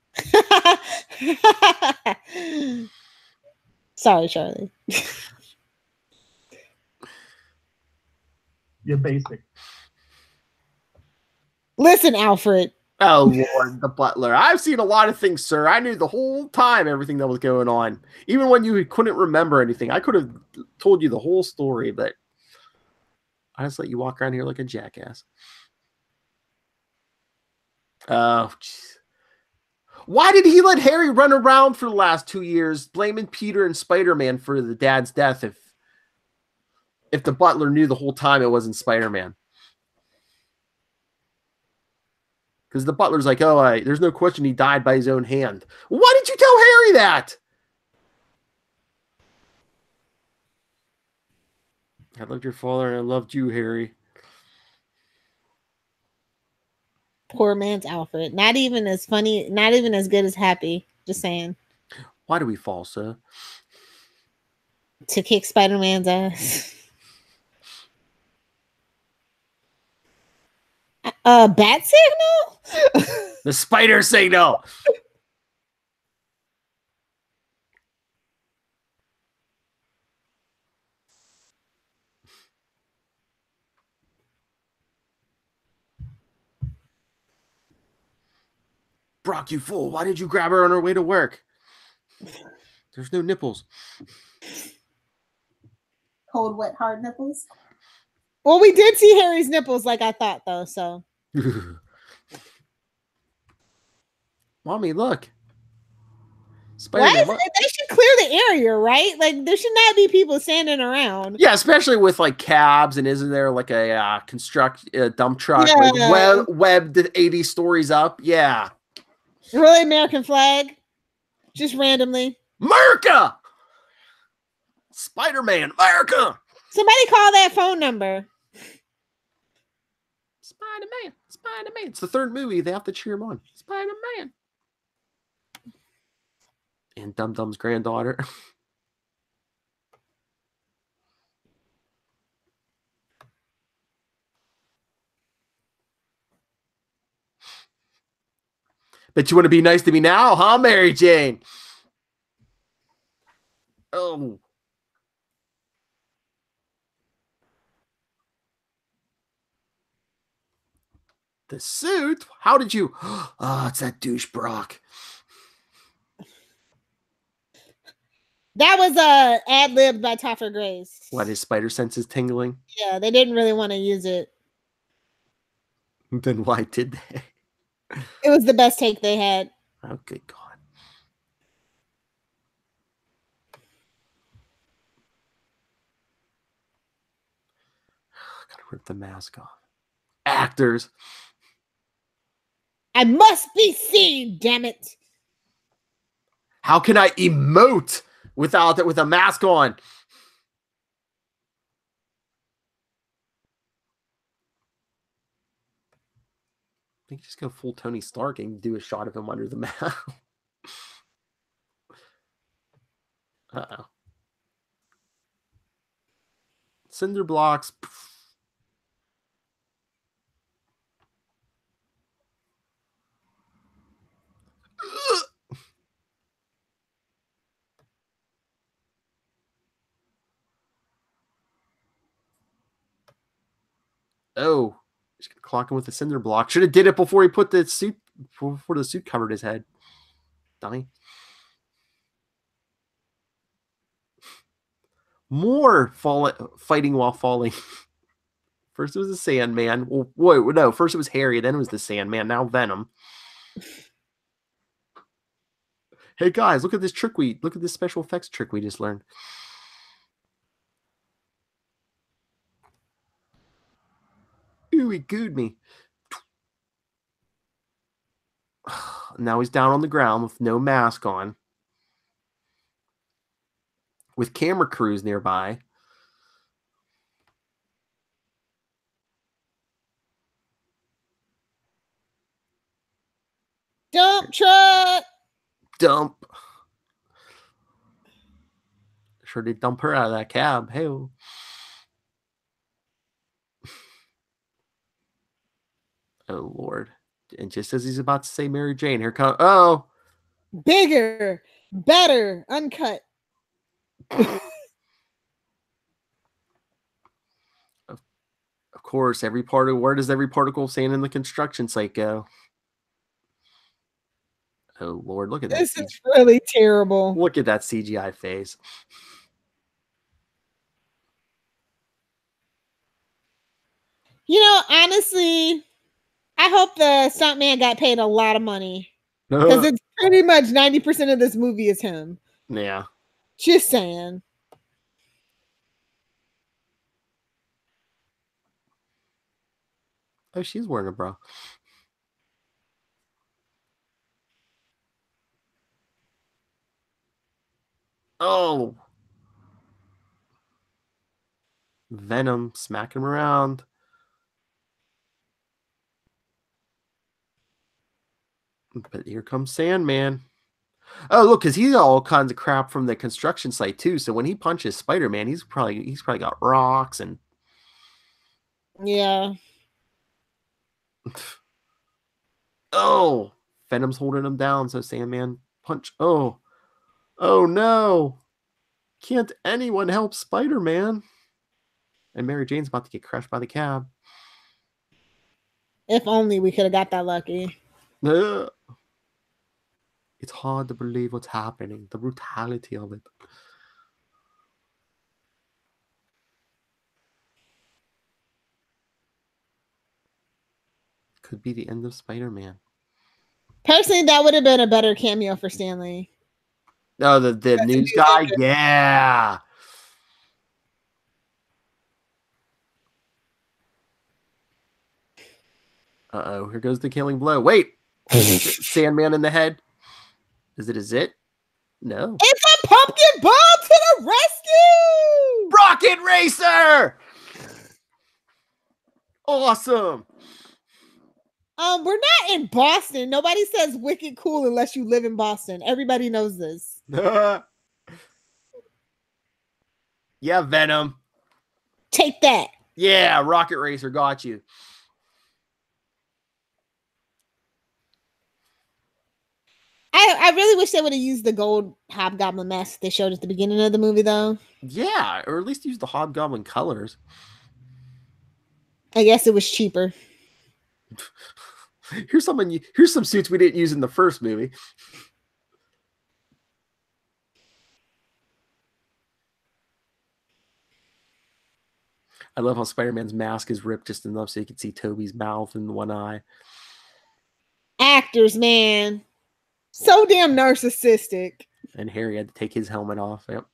Sorry, Charlie. You're basic. Listen, Alfred. Oh, Lord, the butler. I've seen a lot of things, sir. I knew the whole time everything that was going on. Even when you couldn't remember anything. I could have told you the whole story, but I just let you walk around here like a jackass. Oh, geez. Why did he let Harry run around for the last 2 years blaming Peter and Spider-Man for the dad's death if the butler knew the whole time it wasn't Spider-Man? Because the butler's like, oh, there's no question he died by his own hand. Why did you tell Harry that? I loved your father and I loved you, Harry. Poor man's Alfred. Not even as funny, not even as good as Happy. Just saying. Why do we fall, sir? To kick Spider-Man's ass. Bat signal? The spider signal. Brock, you fool. Why did you grab her on her way to work? There's no nipples. Cold, wet, hard nipples. Well, we did see Harry's nipples like I thought, though, so. Mommy, look. They should clear the area, right? Like, there should not be people standing around. Yeah, especially with, like, cabs, and isn't there, like, a dump truck, yeah. like, webbed 80 stories up? Yeah. Really, American flag? Just randomly. America! Spider-Man, America! Somebody call that phone number. Spider-Man. It's the third movie. They have to cheer him on. Spider-Man. And Dum Dum's granddaughter. Bet you want to be nice to me now, huh, Mary Jane? Oh. The suit? How did you? Oh, it's that douche Brock. That was ad-libbed by Topher Grace. What, his spider sense is tingling? Yeah, they didn't really want to use it. Then why did they? It was the best take they had. Oh, good God. Gotta rip the mask off. Actors. I must be seen, damn it. How can I emote without it with a mask on? I think just go full Tony Stark and do a shot of him under the mask. Uh-oh. Cinder blocks. Oh, he's gonna clock him with the cinder block. Should have did it before he put the suit before the suit covered his head. Dummy. More fighting while falling. First it was the Sandman. Well, wait, no. First it was Harry, then it was the Sandman. Now Venom. Hey guys, look at this look at this special effects trick we just learned. Ooh, he gooed me. Now he's down on the ground with no mask on. With camera crews nearby. Dump truck. Dump. Sure did dump her out of that cab. Hey. Oh, Lord. And just as he's about to say Mary Jane, here comes... Oh! Bigger, better, uncut. Of course, where does every particle sand in the construction site go? Oh, Lord, look at that. This is really terrible. Look at that CGI face. You know, honestly, I hope the stuntman got paid a lot of money. Because it's pretty much 90% of this movie is him. Yeah. Just saying. Oh, she's wearing a bra. Oh. Venom smacking him around. But here comes Sandman. Oh, look, because he got all kinds of crap from the construction site too. So when he punches Spider-Man, he's probably got rocks and yeah. Oh, Venom's holding him down. So Sandman punch. Oh no! Can't anyone help Spider-Man? And Mary Jane's about to get crushed by the cab. If only we could have got that lucky. It's hard to believe what's happening. The brutality of it. Could be the end of Spider-Man. Personally, that would have been a better cameo for Stanley. Oh, the news guy? Yeah. Uh-oh, here goes the killing blow. Wait. Sandman in the head. Is it a zit? No. It's a pumpkin bomb to the rescue! Rocket Racer! Awesome. We're not in Boston. Nobody says wicked cool unless you live in Boston. Everybody knows this. Yeah, Venom. Take that. Yeah, Rocket Racer got you. I really wish they would have used the gold hobgoblin mask they showed at the beginning of the movie, though. Yeah, or at least use the hobgoblin colors. I guess it was cheaper. Here's some suits we didn't use in the first movie. I love how Spider-Man's mask is ripped just enough so you can see Toby's mouth and one eye. Actors, man. So damn narcissistic. And Harry had to take his helmet off. Yep.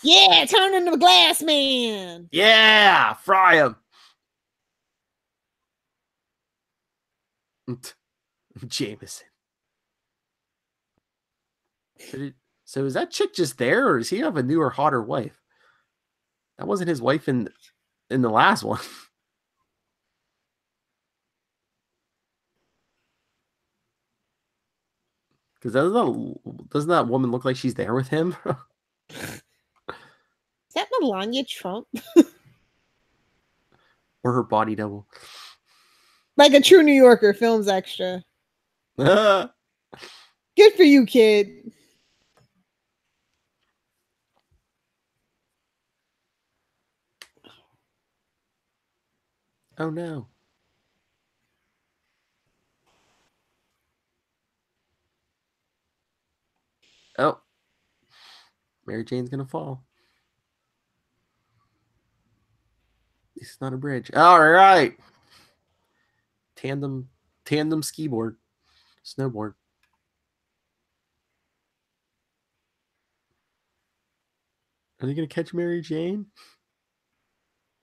Yeah, turn into the glass man. Yeah, fry him. Jameson. So is that chick just there, or does he have a newer, hotter wife? That wasn't his wife in the last one. Because doesn't that woman look like she's there with him? Is that Melania Trump? Or her body double? Like a true New Yorker films extra. Good for you, kid. Oh no. Oh. Mary Jane's gonna fall. It's not a bridge. All right. Tandem ski board. Snowboard. Are they gonna catch Mary Jane?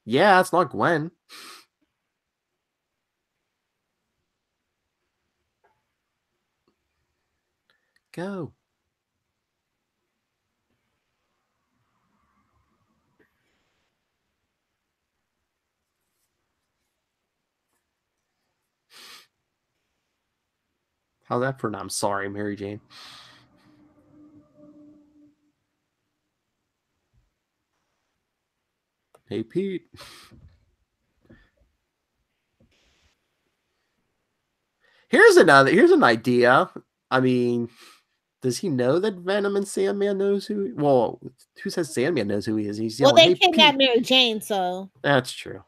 Yeah, it's not Gwen. Go. How's that for an I'm sorry, Mary Jane? Hey, Pete. Here's an idea. I mean, does he know that Venom and Sandman knows who? Well, who says Sandman knows who he is? He's yelling, Well, they hey, kidnapped Pete. Mary Jane, so That's true.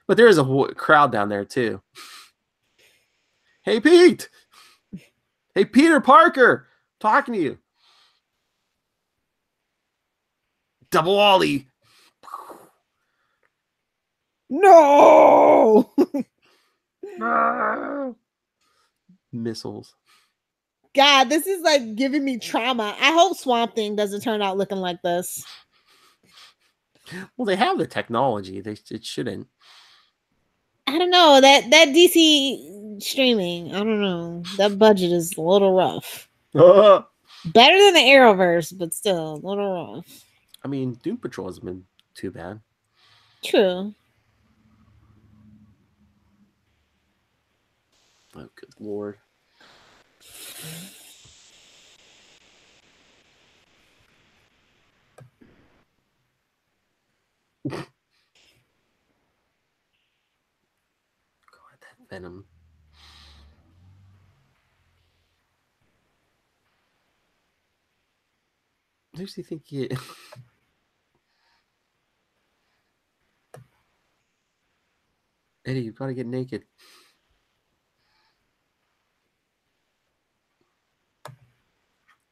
But there is a whole crowd down there too. Hey, Pete. Hey, Peter Parker. Talking to you. Double Ollie. no. Missiles. God, this is like giving me trauma. I hope Swamp Thing doesn't turn out looking like this. Well, they have the technology. It shouldn't. I don't know. That DC streaming, I don't know. That budget is a little rough. Better than the Arrowverse, but still a little rough. I mean, Doom Patrol hasn't been too bad. True. Oh, good Lord. God, that Venom. Who does he think he is? Eddie, you've got to get naked.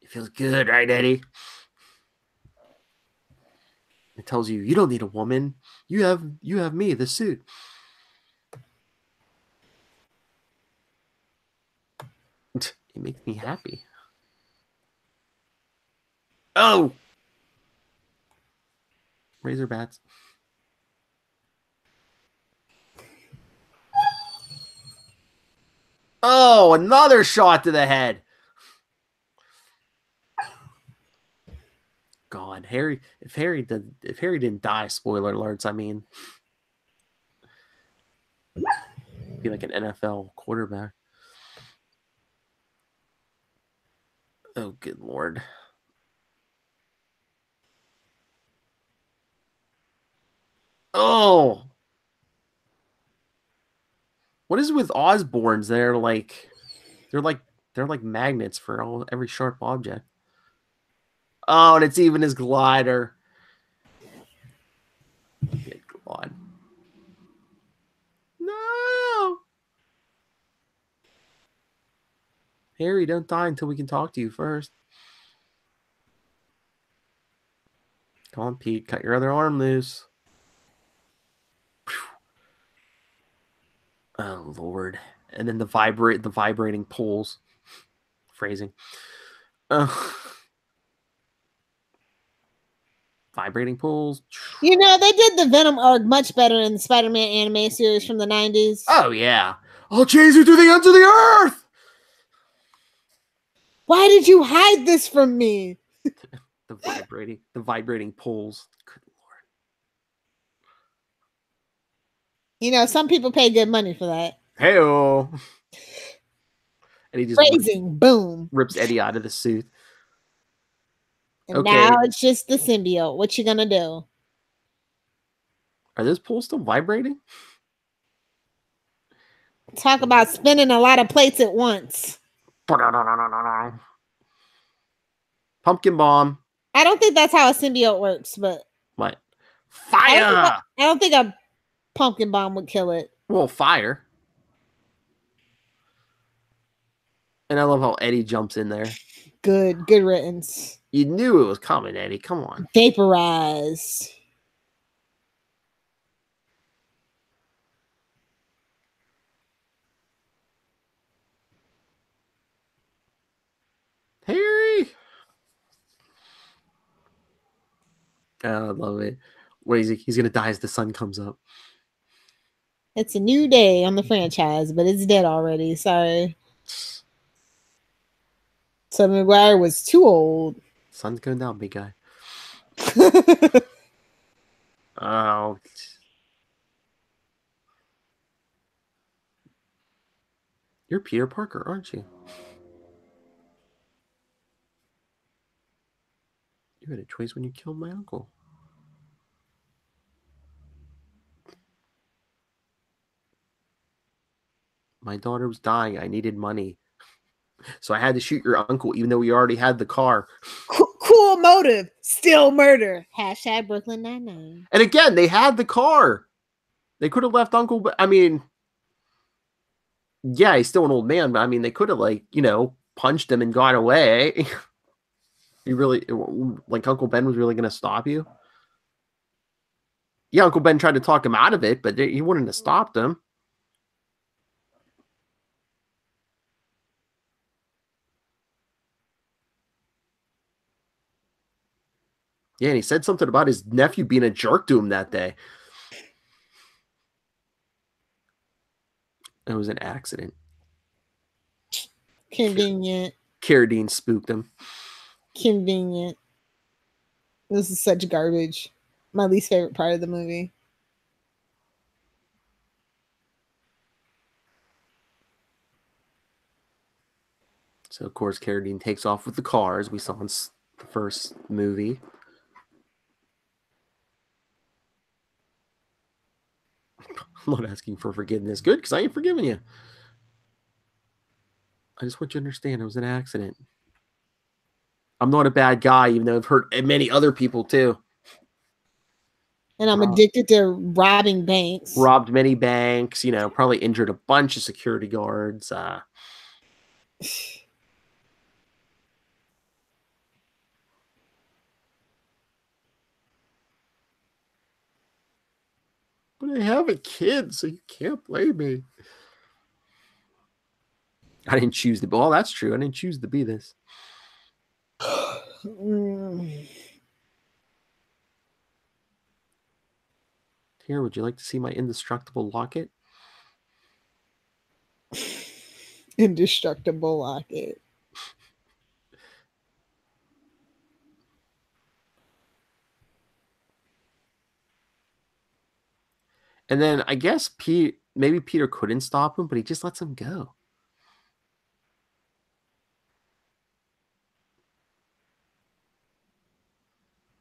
It feels good, right, Eddie? It tells you don't need a woman. You have me, the suit. It makes me happy. Oh! Razor bats. Oh, another shot to the head. God, Harry. If Harry didn't die, spoiler alerts. I mean, be like an NFL quarterback. Oh, good Lord. Oh. What is with Osborns? They're like magnets for every sharp object. Oh, and it's even his glider. Good God. No. Harry, don't die until we can talk to you first. Come on, Pete. Cut your other arm loose. Oh, Lord. And then the vibrating pulls. Phrasing. Vibrating pulls. You know, they did the Venom arc much better in the Spider-Man anime series from the 90s. Oh, yeah. I'll chase you to the ends of the earth! Why did you hide this from me? The vibrating pulls. Good Lord. You know, some people pay good money for that. Hey-oh. And he just Phrasing, boom. rips Eddie out of the suit. And Okay. now it's just the symbiote. What you gonna do? Are those pulls still vibrating? Talk about spinning a lot of plates at once. Pumpkin bomb. I don't think that's how a symbiote works, but What? Fire! I don't think a pumpkin bomb would kill it. Well, fire. And I love how Eddie jumps in there. Good riddance. You knew it was coming, Eddie. Come on. Vaporize. Harry! Oh, I love it. What is he? He's going to die as the sun comes up. It's a new day on the franchise, but it's dead already. Sorry. So McGuire was too old. Sun's going down, big guy. Oh. You're Peter Parker, aren't you? You had a choice when you killed my uncle. My daughter was dying. I needed money. So I had to shoot your uncle, even though we already had the car. Cool motive. Still murder. Hashtag Brooklyn Nine-Nine. And again, they had the car. They could have left Uncle, but I mean, yeah, he's still an old man, but I mean, they could have, like, you know, punched him and got away. You really, like, Uncle Ben was really going to stop you? Yeah, Uncle Ben tried to talk him out of it, but he wouldn't have stopped him. Yeah, and he said something about his nephew being a jerk to him that day. It was an accident. Convenient. Carradine spooked him. Convenient. This is such garbage. My least favorite part of the movie. So, of course, Carradine takes off with the car, as we saw in the first movie. I'm not asking for forgiveness. Good, because I ain't forgiving you. I just want you to understand it was an accident. I'm not a bad guy, even though I've hurt many other people, too. And I'm addicted to robbing banks. Robbed many banks, you know, probably injured a bunch of security guards. But I have a kid, so you can't blame me. I didn't choose to be. Well, that's true. I didn't choose to be this. Here, would you like to see my indestructible locket? Indestructible locket. And then I guess maybe Peter couldn't stop him, but he just lets him go.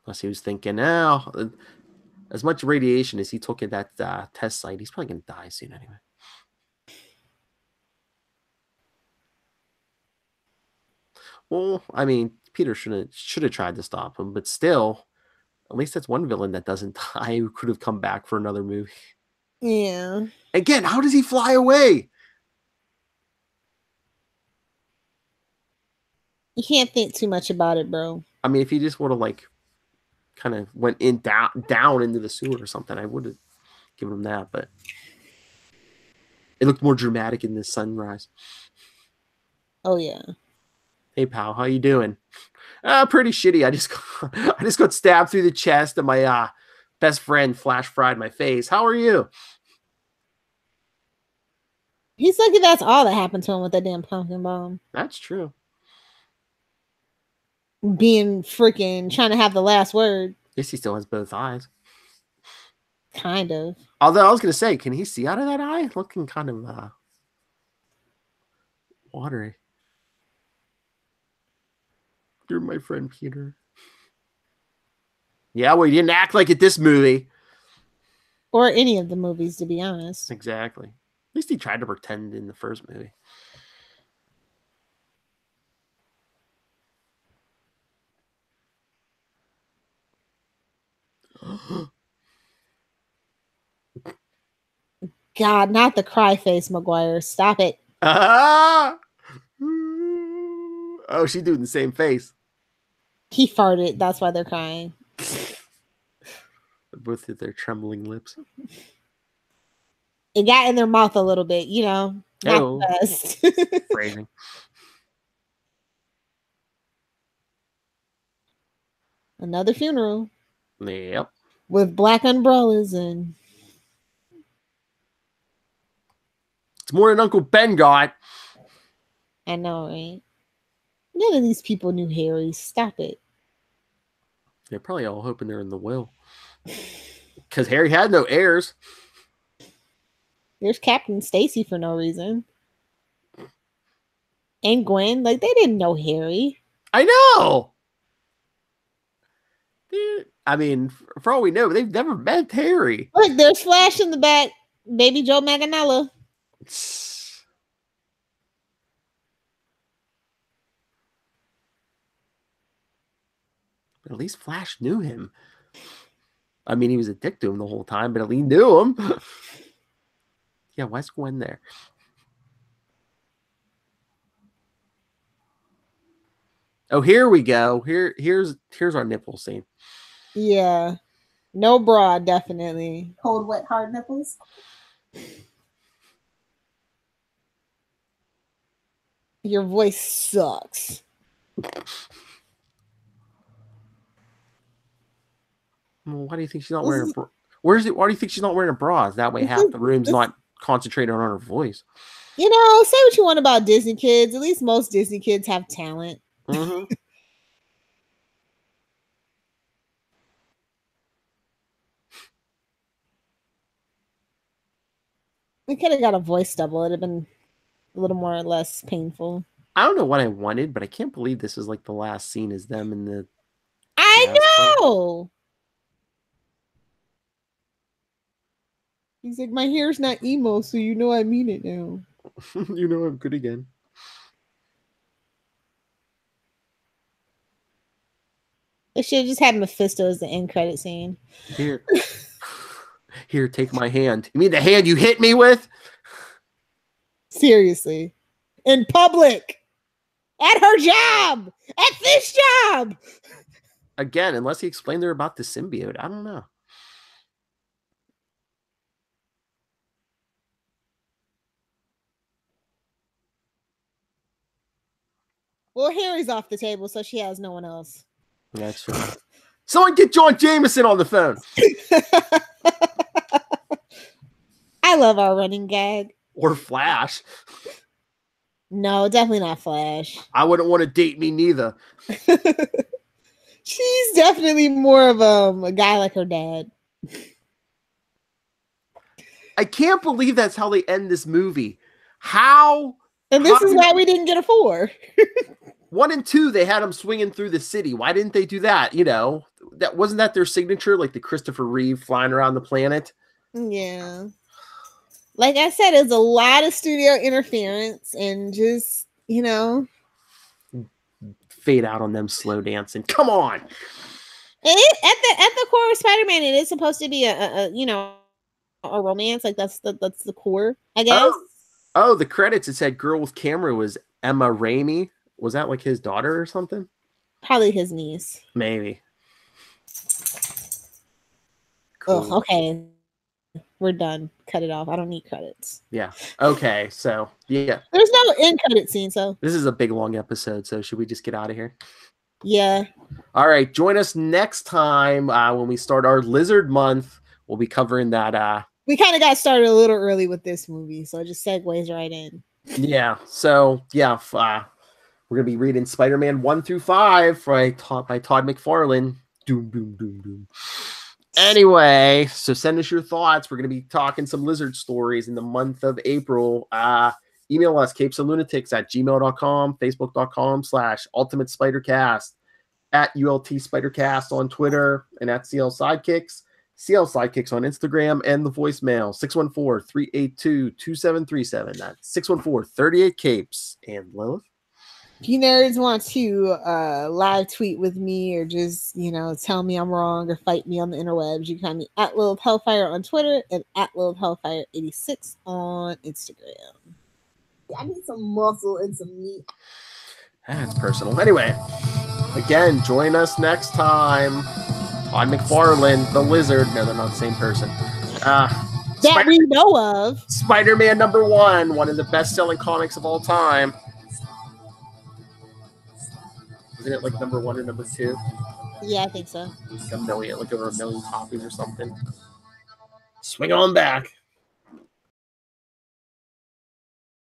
Plus, he was thinking, oh, as much radiation as he took at that test site, he's probably going to die soon anyway. Well, I mean, Peter should have tried to stop him, but still, at least that's one villain that doesn't die who could have come back for another movie. Yeah. Again, how does he fly away? You can't think too much about it, bro. I mean, if he just would have like kind of went in down into the sewer or something, I would have given him that, but it looked more dramatic in this sunrise. Oh yeah. Hey pal, how you doing? Pretty shitty. I just got stabbed through the chest and my best friend flash fried my face. How are you? He's lucky that's all that happened to him with that damn pumpkin bomb. That's true. Being freaking trying to have the last word. At least he still has both eyes. Kind of. Although I was gonna say, can he see out of that eye? Looking kind of watery. You're my friend, Peter. Yeah, well, you didn't act like it this movie. Or any of the movies, to be honest. Exactly. At least he tried to pretend in the first movie. God, not the cry face, McGuire. Stop it. Ah! Oh, she's doing the same face. He farted. That's why they're crying. Both of their trembling lips. It got in their mouth a little bit, you know. Not the best. Phrasing. Another funeral. Yep. With black umbrellas and... It's more than Uncle Ben got. I know, right? None of these people knew Harry. Stop it. They're probably all hoping they're in the will. Because Harry had no heirs. There's Captain Stacy for no reason. And Gwen. Like, they didn't know Harry. I know. I mean, for all we know, they've never met Harry. Look, there's Flash in the back. Baby Joe Manganiello. At least Flash knew him. I mean, he was a dick to him the whole time, but at least knew him. Yeah, why's Gwen there? Oh, here we go. Here's our nipple scene. Yeah. No bra, definitely. Cold, wet, hard nipples. Your voice sucks. Well, why do you think she's not wearing a bra? Why do you think she's not wearing a bra? That way half the room's not concentrated on her voice. You know, say what you want about Disney kids. At least most Disney kids have talent. Mm-hmm. We could have got a voice double. It'd have been a little more or less painful. I don't know what I wanted, but I can't believe this is like the last scene is them in the... I know! He's like, my hair's not emo, so you know I mean it now. You know I'm good again. They should have just had Mephisto as the end credit scene. Here, take my hand. You mean the hand you hit me with? Seriously. In public. At her job. At this job. Again, unless he explained they're about the symbiote. I don't know. Well, Harry's off the table, so she has no one else. That's true. Someone get John Jameson on the phone. I love our running gag. Or Flash. No, definitely not Flash. I wouldn't want to date me neither. She's definitely more of a guy like her dad. I can't believe that's how they end this movie. How? And this is why we didn't get a 4. 1 and 2, they had them swinging through the city. Why didn't they do that? You know, wasn't that their signature? Like the Christopher Reeve flying around the planet? Yeah. Like I said, it's a lot of studio interference and just, you know. fade out on them slow dancing. Come on. At the core of Spider-Man, it is supposed to be a romance. Like that's the core, I guess. Oh, the credits, it said girl with camera was Emma Raimi. Was that like his daughter or something? Probably his niece. Maybe. Cool. Oh, okay. We're done. Cut it off. I don't need credits. Yeah. Okay. So, yeah. There's no end credit scene, so. This is a big, long episode, so should we just get out of here? Yeah. All right. Join us next time when we start our Lizard Month. We'll be covering that. We kind of got started a little early with this movie, so it just segues right in. Yeah. So, yeah. We're going to be reading Spider-Man 1 through 5 by Todd McFarlane. Doom, doom, doom, doom. Anyway, so send us your thoughts. We're going to be talking some lizard stories in the month of April. Email us, capesoflunatics@gmail.com, facebook.com/ultimatespidercast, @ULT_Spidercast on Twitter, and @CL Sidekicks, CL Sidekicks on Instagram, and the voicemail, 614-382-2737. That's 614-38-CAPES. And Lilith? If you nerds want to live tweet with me or just, tell me I'm wrong or fight me on the interwebs, you can find me @Lilith Hellfire on Twitter and @Lilith Hellfire86 on Instagram. I need some muscle and some meat. That's personal. Anyway, again, join us next time. Todd McFarlane, the Lizard. No, they're not the same person. That we know of. Spider-Man #1, one of the best-selling comics of all time. Isn't it like #1 or #2? Yeah, I think so. Like over a million copies or something. Swing on back.